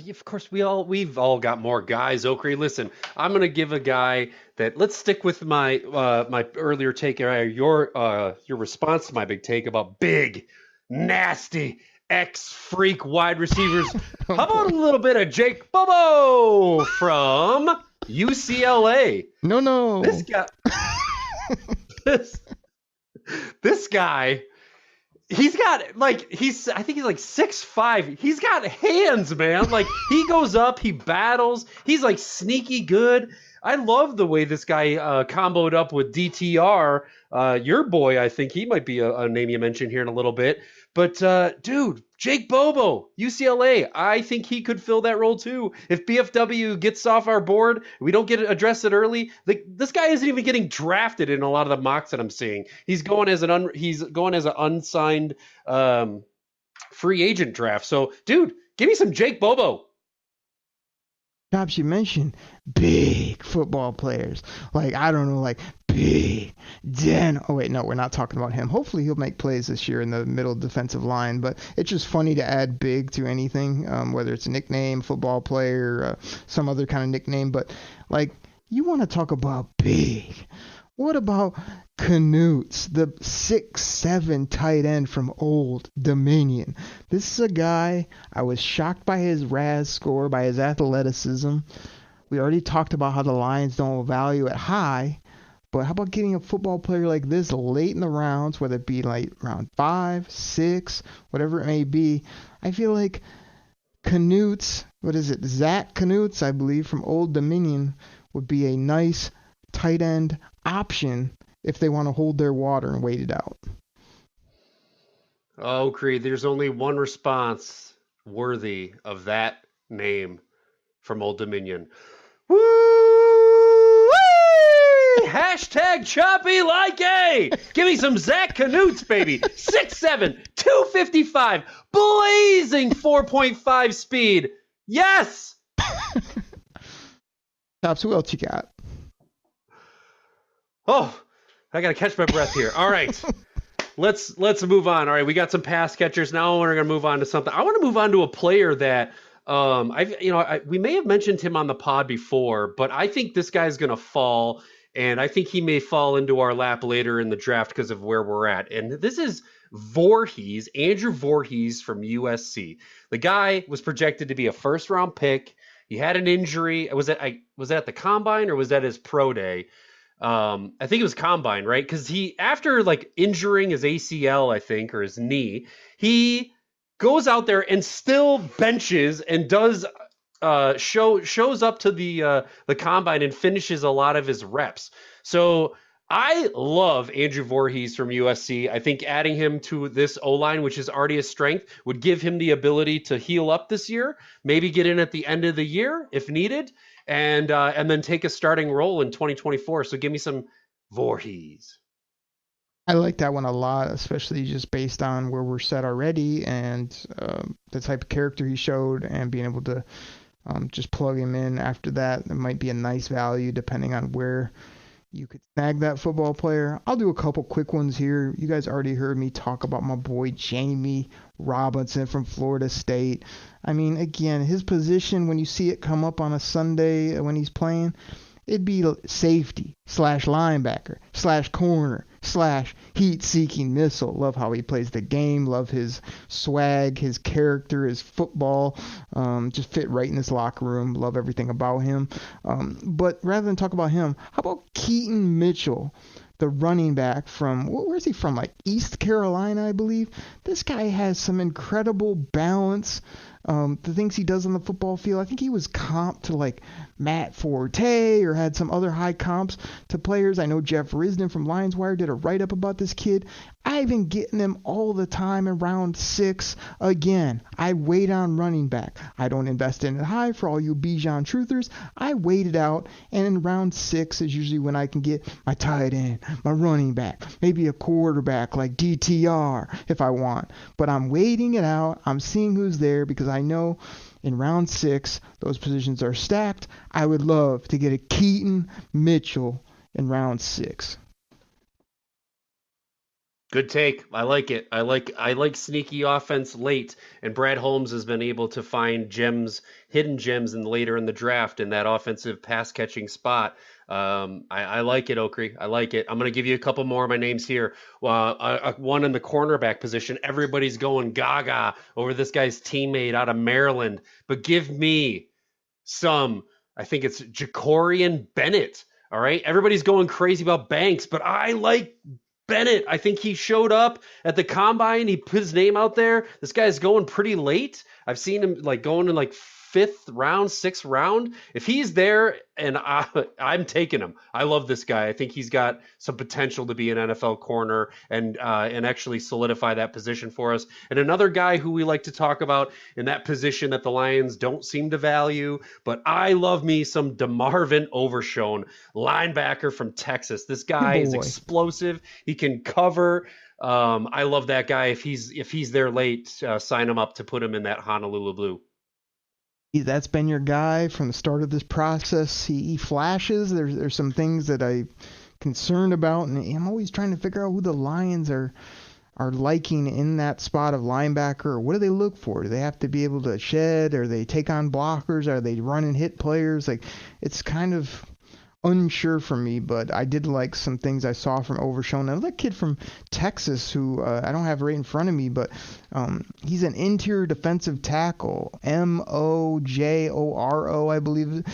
S4: Of course, we've all got more guys, Okri. Listen, I'm gonna give a guy that. Let's stick with my my earlier take, your response to my big take about big, nasty, ex-freak wide receivers. How about a little bit of Jake Bobo from UCLA?
S3: No.
S4: This guy. this guy. He's got I think he's like 6'5". He's got hands, man. Like, he goes up, he battles. He's like sneaky good. I love the way this guy comboed up with DTR. Your boy, I think he might be a name you mentioned here in a little bit. But dude, Jake Bobo, UCLA, I think he could fill that role too. If BFW gets off our board, we don't get it addressed it early. This guy isn't even getting drafted in a lot of the mocks that I'm seeing. He's going as an unsigned free agent draft. So, dude, give me some Jake Bobo.
S3: Chops, you mentioned big football players. Like, I don't know, like big Den. Oh, wait, no, we're not talking about him. Hopefully he'll make plays this year in the middle defensive line, but it's just funny to add big to anything, whether it's a nickname, football player, some other kind of nickname. But, like, you want to talk about big. What about Knutes, the 6'7" tight end from Old Dominion? This is a guy, I was shocked by his RAS score, by his athleticism. We already talked about how the Lions don't value it high, but how about getting a football player like this late in the rounds, whether it be like round 5, 6, whatever it may be? I feel like Knutes, Zach Knutes, I believe, from Old Dominion, would be a nice tight end option if they want to hold their water and wait it out.
S4: Oh, Creed, there's only one response worthy of that name from Old Dominion. Woo! Hashtag choppy like a. Give me some Zach Knutes, baby. 6'7", 255, blazing 4.5 speed. Yes!
S3: Tops, who else you got?
S4: Oh, I got to catch my breath here. All right. Let's move on. All right, we got some pass catchers. Now we're going to move on to something. I want to move on to a player that we may have mentioned him on the pod before, but I think this guy's going to fall, and I think he may fall into our lap later in the draft because of where we're at. And this is Voorhees, Andrew Voorhees from USC. The guy was projected to be a first-round pick. He had an injury. Was that at the combine or was that his pro day? I think it was combine, right? Because he, after like injuring his ACL, I think, or his knee, he goes out there and still benches and does shows up to the combine and finishes a lot of his reps. So I love Andrew Voorhees from USC. I think adding him to this O-line, which is already a strength, would give him the ability to heal up this year, maybe get in at the end of the year if needed, and then take a starting role in 2024. So give me some Voorhees.
S3: I like that one a lot, especially just based on where we're set already and the type of character he showed and being able to just plug him in after that. It might be a nice value depending on where you could snag that football player. I'll do a couple quick ones here. You guys already heard me talk about my boy Jamie Robinson from Florida State. I mean, again, his position, when you see it come up on a Sunday when he's playing, it'd be safety / linebacker / corner / heat-seeking missile. Love how he plays the game. Love his swag, his character, his football. Just fit right in this locker room. Love everything about him. But rather than talk about him, how about Keaton Mitchell, the running back from, where's he from? Like East Carolina, I believe. This guy has some incredible balance. The things he does on the football field, I think he was comped to like Matt Forte or had some other high comps to players. I know Jeff Risden from Lions Wire did a write-up about this kid. I've been getting him all the time in round 6. Again, I wait on running back. I don't invest in it high for all you Bijan truthers. I wait it out, and in round 6 is usually when I can get my tight end, my running back, maybe a quarterback like DTR if I want. But I'm waiting it out. I'm seeing who's there because I I know in round 6 those positions are stacked. I would love to get a Keaton Mitchell in round 6.
S4: Good take. I like it. I like sneaky offense late, and Brad Holmes has been able to find hidden gems, later in the draft in that offensive pass catching spot. I like it, Okri. I like it. I'm going to give you a couple more of my names here. One in the cornerback position. Everybody's going gaga over this guy's teammate out of Maryland, but give me some. I think it's Jacorian Bennett. All right. Everybody's going crazy about Banks, but I like Bennett. I think he showed up at the combine. He put his name out there. This guy's going pretty late. I've seen him going in 5th round, 6th round. If he's there, and I'm taking him. I love this guy. I think he's got some potential to be an NFL corner and actually solidify that position for us. And another guy who we like to talk about in that position that the Lions don't seem to value, but I love me some DeMarvin Overshown, linebacker from Texas. This guy is explosive. He can cover. I love that guy. If he's there late, sign him up to put him in that Honolulu Blue.
S3: That's been your guy from the start of this process. He flashes. There's some things that I'm concerned about, and I'm always trying to figure out who the Lions are liking in that spot of linebacker, or what do they look for? Do they have to be able to shed? Or they take on blockers? Are they run and hit players? It's kind of unsure for me, but I did like some things I saw from Overshown. Another kid from Texas who I don't have right in front of me, but he's an interior defensive tackle, Mojoro, I believe.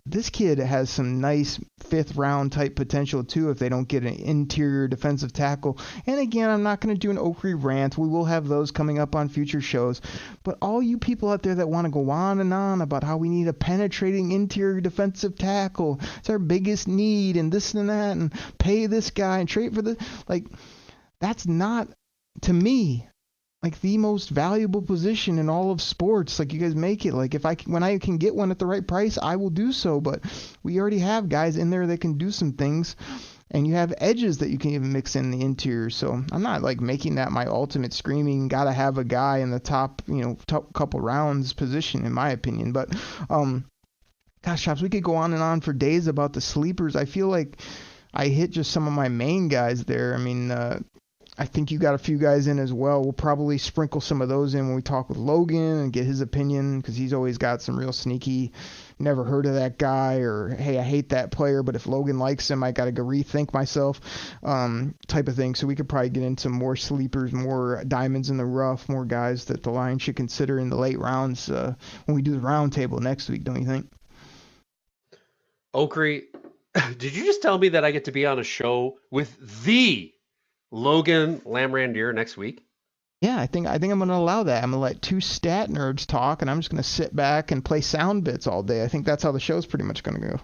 S3: This kid has some nice 5th round type potential too if they don't get an interior defensive tackle. And again, I'm not going to do an Okri rant. We will have those coming up on future shows. But all you people out there that want to go on and on about how we need a penetrating interior defensive tackle, it's our biggest need, and this and that, and pay this guy and trade for this, that's not, to me, the most valuable position in all of sports. You guys make it. When I can get one at the right price, I will do so. But we already have guys in there that can do some things, and you have edges that you can even mix in the interior. So I'm not making that my ultimate screaming gotta have a guy in the top couple rounds position, in my opinion. But gosh, Chops, we could go on and on for days about the sleepers. I feel like I hit just some of my main guys there. I mean, I think you got a few guys in as well. We'll probably sprinkle some of those in when we talk with Logan and get his opinion, because he's always got some real sneaky, never heard of that guy, or hey, I hate that player, but if Logan likes him, I got to go rethink myself type of thing. So we could probably get into more sleepers, more diamonds in the rough, more guys that the Lions should consider in the late rounds when we do the round table next week, don't you think?
S4: Okri, did you just tell me that I get to be on a show with the Logan Lamrandier next week?
S3: Yeah, I think I'm going to allow that. I'm going to let 2 stat nerds talk, and I'm just going to sit back and play sound bits all day. I think that's how the show's pretty much going to go.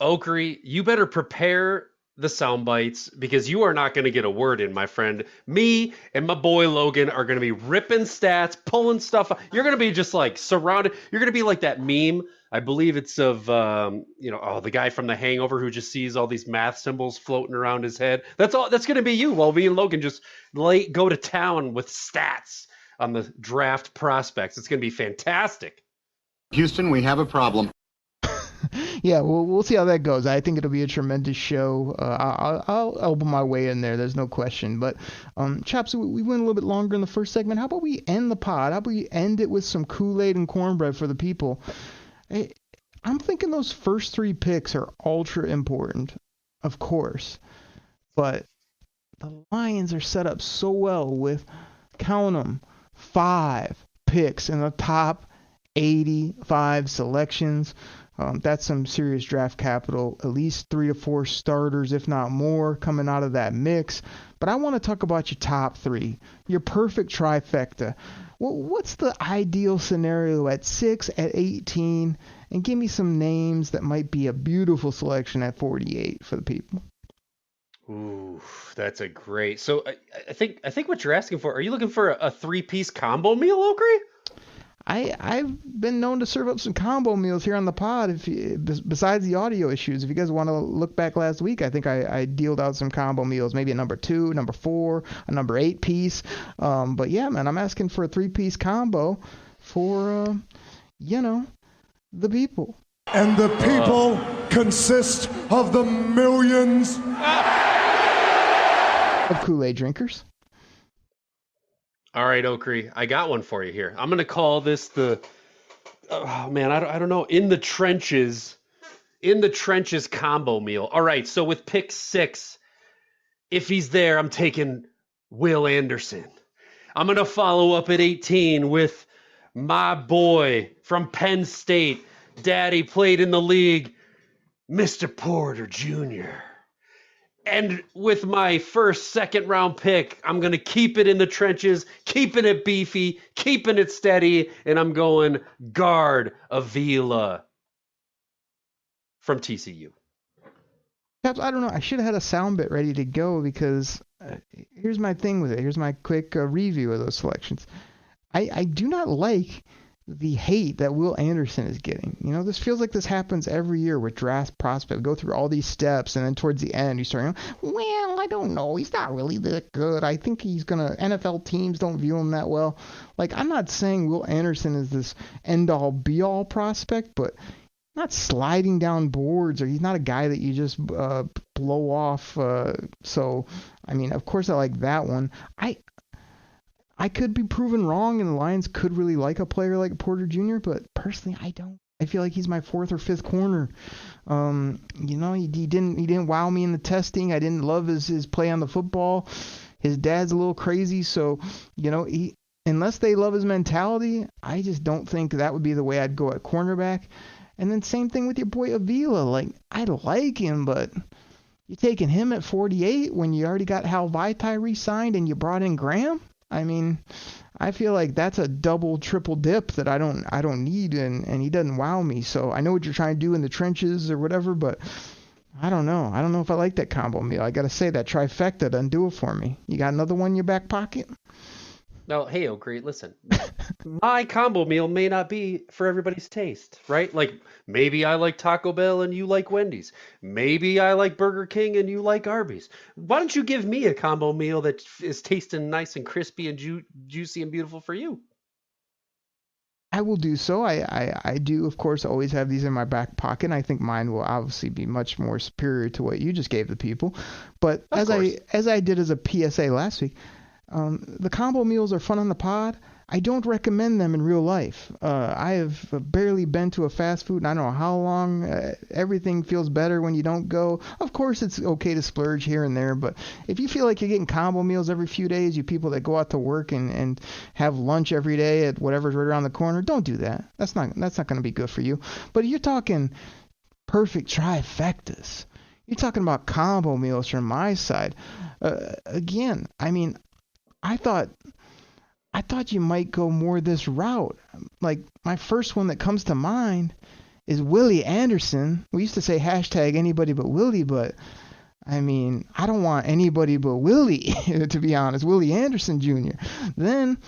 S4: Okri, you better prepare the sound bites, because you are not going to get a word in, my friend. Me and my boy Logan are going to be ripping stats, pulling stuff. You're going to be just surrounded. You're going to be like that meme. I believe it's of, the guy from The Hangover who just sees all these math symbols floating around his head. That's all. That's going to be you, while me and Logan just go to town with stats on the draft prospects. It's going to be fantastic.
S9: Houston, we have a problem.
S3: Yeah, we'll see how that goes. I think it'll be a tremendous show. I'll elbow my way in there. There's no question. But, Chops, we went a little bit longer in the first segment. How about we end the pod? How about we end it with some Kool-Aid and cornbread for the people? I'm thinking those first 3 picks are ultra important, of course. But the Lions are set up so well with, count them, 5 picks in the top 85 selections. That's some serious draft capital, at least 3 to 4 starters, if not more, coming out of that mix. But I want to talk about your top 3, your perfect trifecta. What's the ideal scenario at 6, at 18, and give me some names that might be a beautiful selection at 48 for the people.
S4: Ooh, that's a great. So I think what you're asking for, are you looking for a 3-piece combo meal, Okri?
S3: I've been known to serve up some combo meals here on the pod. Besides the audio issues, if you guys want to look back last week, I think I dealed out some combo meals, maybe a number 2, number 4, a number 8 piece. But yeah, man, I'm asking for a 3-piece combo. for, the people.
S1: And the people consist of the millions
S3: of Kool-Aid drinkers.
S4: All right, Okri, I got one for you here. I'm going to call this I don't know, in the trenches combo meal. All right, so with pick 6, if he's there, I'm taking Will Anderson. I'm going to follow up at 18 with my boy from Penn State. Daddy played in the league, Mr. Porter Jr. And with my second round pick, I'm going to keep it in the trenches, keeping it beefy, keeping it steady, and I'm going guard Avila from TCU.
S3: I don't know. I should have had a sound bit ready to go because here's my thing with it. Here's my quick review of those selections. I do not like the hate that Will Anderson is getting. This feels like this happens every year with draft prospect. Go through all these steps, and then towards the end, you start, well, I don't know. He's not really that good. I think he's NFL teams don't view him that well. Like, I'm not saying Will Anderson is this end-all, be-all prospect, but not sliding down boards, or he's not a guy that you just blow off. So, of course I like that one. I could be proven wrong, and the Lions could really like a player like Porter Jr., but personally, I don't. I feel like he's my 4th or 5th corner. He didn't wow me in the testing. I didn't love his play on the football. His dad's a little crazy, so unless they love his mentality, I just don't think that would be the way I'd go at cornerback. And then same thing with your boy Avila. Like, I like him, but you're taking him at 48 when you already got Hal Vaitai re-signed and you brought in Graham? I feel like that's a double, triple dip that I don't need, and he doesn't wow me. So I know what you're trying to do in the trenches or whatever, but I don't know. I don't know if I like that combo meal. I got to say, that trifecta doesn't do it for me. You got another one in your back pocket?
S4: No, hey, Okri, listen. My combo meal may not be for everybody's taste, right? Like, maybe I like Taco Bell and you like Wendy's. Maybe I like Burger King and you like Arby's. Why don't you give me a combo meal that is tasting nice and crispy and juicy and beautiful for you?
S3: I will do so. I do, of course, always have these in my back pocket. And I think mine will obviously be much more superior to what you just gave the people. But as I did as a PSA last week, the combo meals are fun on the pod. I don't recommend them in real life. I have barely been to a fast food, and I don't know how long. Everything feels better when you don't go. Of course, it's okay to splurge here and there, but if you feel like you're getting combo meals every few days, you people that go out to work and have lunch every day at whatever's right around the corner, don't do that. That's not going to be good for you. But if you're talking perfect trifectas, you're talking about combo meals from my side. Again, I thought you might go more this route. Like, my first one that comes to mind is Willie Anderson. We used to say hashtag anybody but Willie, but I don't want anybody but Willie, to be honest. Willie Anderson Jr. Then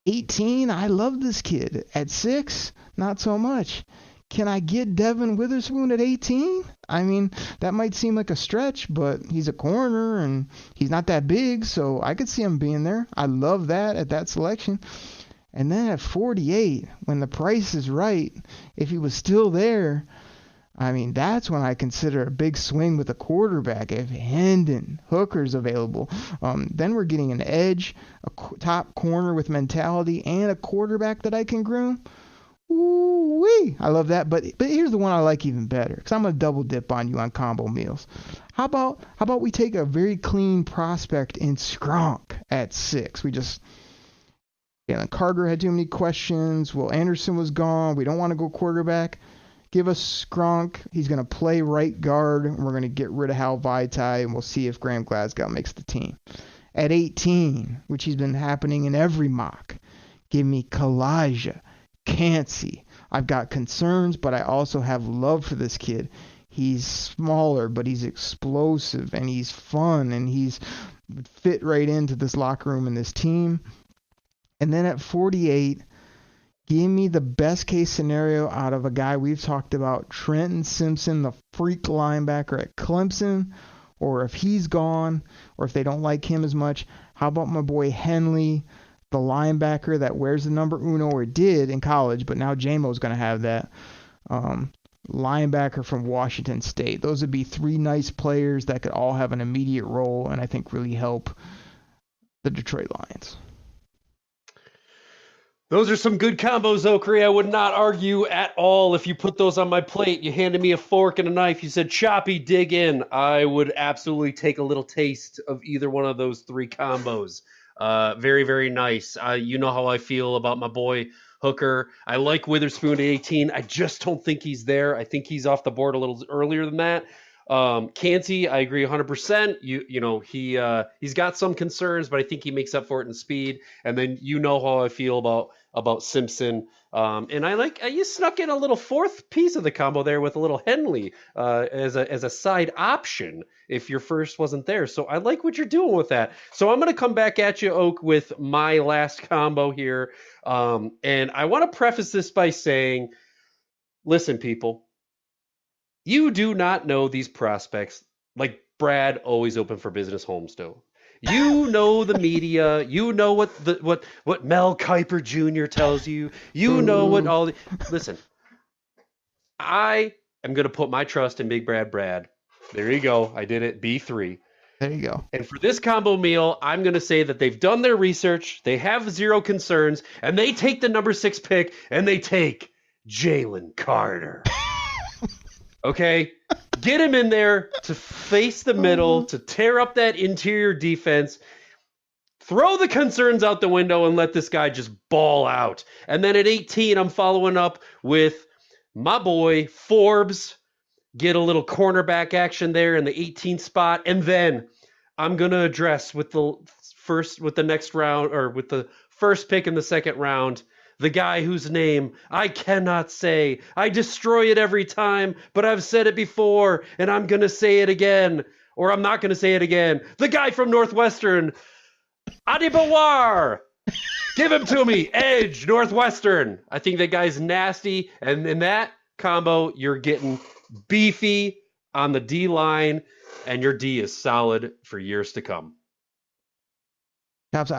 S3: 18, I love this kid. At 6, not so much. Can I get Devin Witherspoon at 18? That might seem like a stretch, but he's a corner and he's not that big, so I could see him being there. I love that at that selection. And then at 48, when the price is right, if he was still there, that's when I consider a big swing with a quarterback. If Hendon Hooker's available, then we're getting an edge, a top corner with mentality, and a quarterback that I can groom. Ooh-wee. I love that, but here's the one I like even better, because I'm going to double dip on you on combo meals. How about we take a very clean prospect in Skronk at 6? Jalen Carter had too many questions. Will Anderson was gone. We don't want to go quarterback. Give us Skronk. He's going to play right guard, and we're going to get rid of Hal Vaitai, and we'll see if Graham Glasgow makes the team. At 18, which has been happening in every mock, give me Kalijah Cansey. I've got concerns, but I also have love for this kid. He's smaller, but he's explosive, and he's fun, and he's fit right into this locker room and this team. And then at 48, give me the best case scenario out of a guy we've talked about, Trenton Simpson, the freak linebacker at Clemson. Or if he's gone, or if they don't like him as much, how about my boy Henley, the linebacker that wears the number uno, or did in college, but now JMO's going to have that. Linebacker from Washington State. Those would be 3 nice players that could all have an immediate role and I think really help the Detroit Lions.
S4: Those are some good combos, Okri. I would not argue at all if you put those on my plate. You handed me a fork and a knife. You said, Choppy, dig in. I would absolutely take a little taste of either one of those 3 combos. Very, very nice. You know how I feel about my boy Hooker. I like Witherspoon at 18. I just don't think he's there. I think he's off the board a little earlier than that. Canty, I agree 100%. He's got some concerns, but I think he makes up for it in speed. And then you know how I feel about Simpson. And you snuck in a little 4th piece of the combo there with a little Henley as a side option if your first wasn't there. So I like what you're doing with that. So I'm going to come back at you, Oak, with my last combo here. And I want to preface this by saying, listen, people, you do not know these prospects like Brad always open for business Homestead. You know the media. You know what Mel Kiper Jr. tells you. You know what all the... Listen, I am going to put my trust in Big Brad. There you go. I did it. B3.
S3: There you go.
S4: And for this combo meal, I'm going to say that they've done their research. They have 0 concerns. And they take the number 6 pick. And they take Jalen Carter. Okay? Get him in there to face the middle, to tear up that interior defense. Throw the concerns out the window and let this guy just ball out. And then at 18, I'm following up with my boy Forbes. Get a little cornerback action there in the 18th spot. And then I'm going to address with the next round, or with the first pick in the second round, the guy whose name I cannot say. I destroy it every time, but I've said it before, and I'm going to say it again. Or I'm not going to say it again. The guy from Northwestern, Adibawar. Give him to me. Edge, Northwestern. I think that guy's nasty. And in that combo, you're getting beefy on the D line, and your D is solid for years to come.
S3: Chops,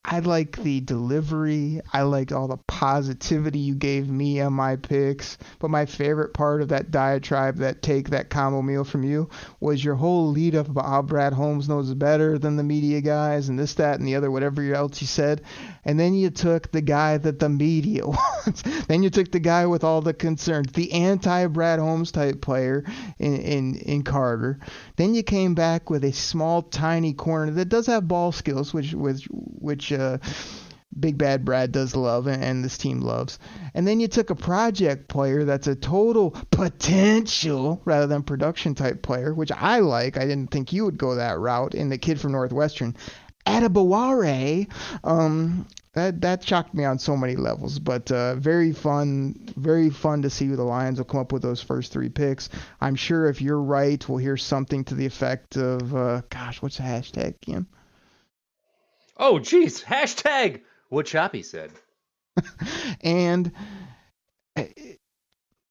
S3: I like the delivery. I like all the positivity you gave me on my picks. But my favorite part of that diatribe, that combo meal from you, was your whole lead up about how Brad Holmes knows better than the media guys and this, that, and the other, whatever else you said. And then you took the guy that the media wants. Then you took the guy with all the concerns, the anti-Brad Holmes type player in Carter. Then you came back with a small, tiny corner that does have ball skills, which Big Bad Brad does love and this team loves. And then you took a project player that's a total potential rather than production type player, which I like. I didn't think you would go that route. And the kid from Northwestern, Adibaware, that shocked me on so many levels. But very fun to see who the Lions will come up with those first 3 picks. I'm sure if you're right, we'll hear something to the effect of, what's the hashtag again?
S4: Oh, geez. Hashtag what Choppy said.
S3: And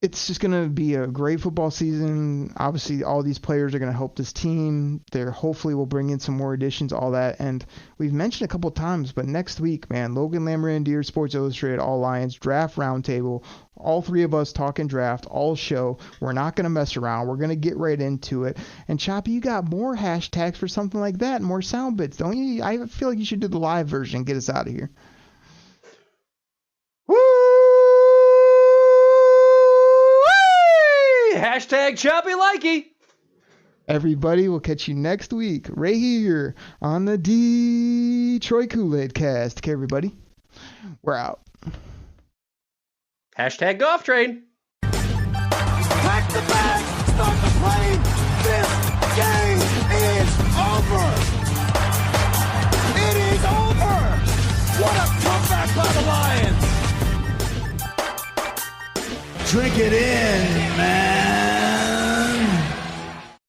S3: it's just going to be a great football season. Obviously, all these players are going to help this team. Hopefully will bring in some more additions, all that. And we've mentioned a couple of times, but next week, man, Logan Lamrandier, Sports Illustrated, All Lions, Draft Roundtable, all 3 of us talking draft, all show. We're not going to mess around. We're going to get right into it. And Choppy, you got more hashtags for something like that and more sound bits, don't you? I feel like you should do the live version and get us out of here.
S4: Woo! Hashtag Choppy Likey.
S3: Everybody, we'll catch you next week right here on the Detroit Koolaid Cast. Okay, everybody, we're out.
S4: Hashtag golf train.
S7: Pack the bag, start the plane. This game is over. It is over. What a comeback by the Lions.
S1: Drink it in, man.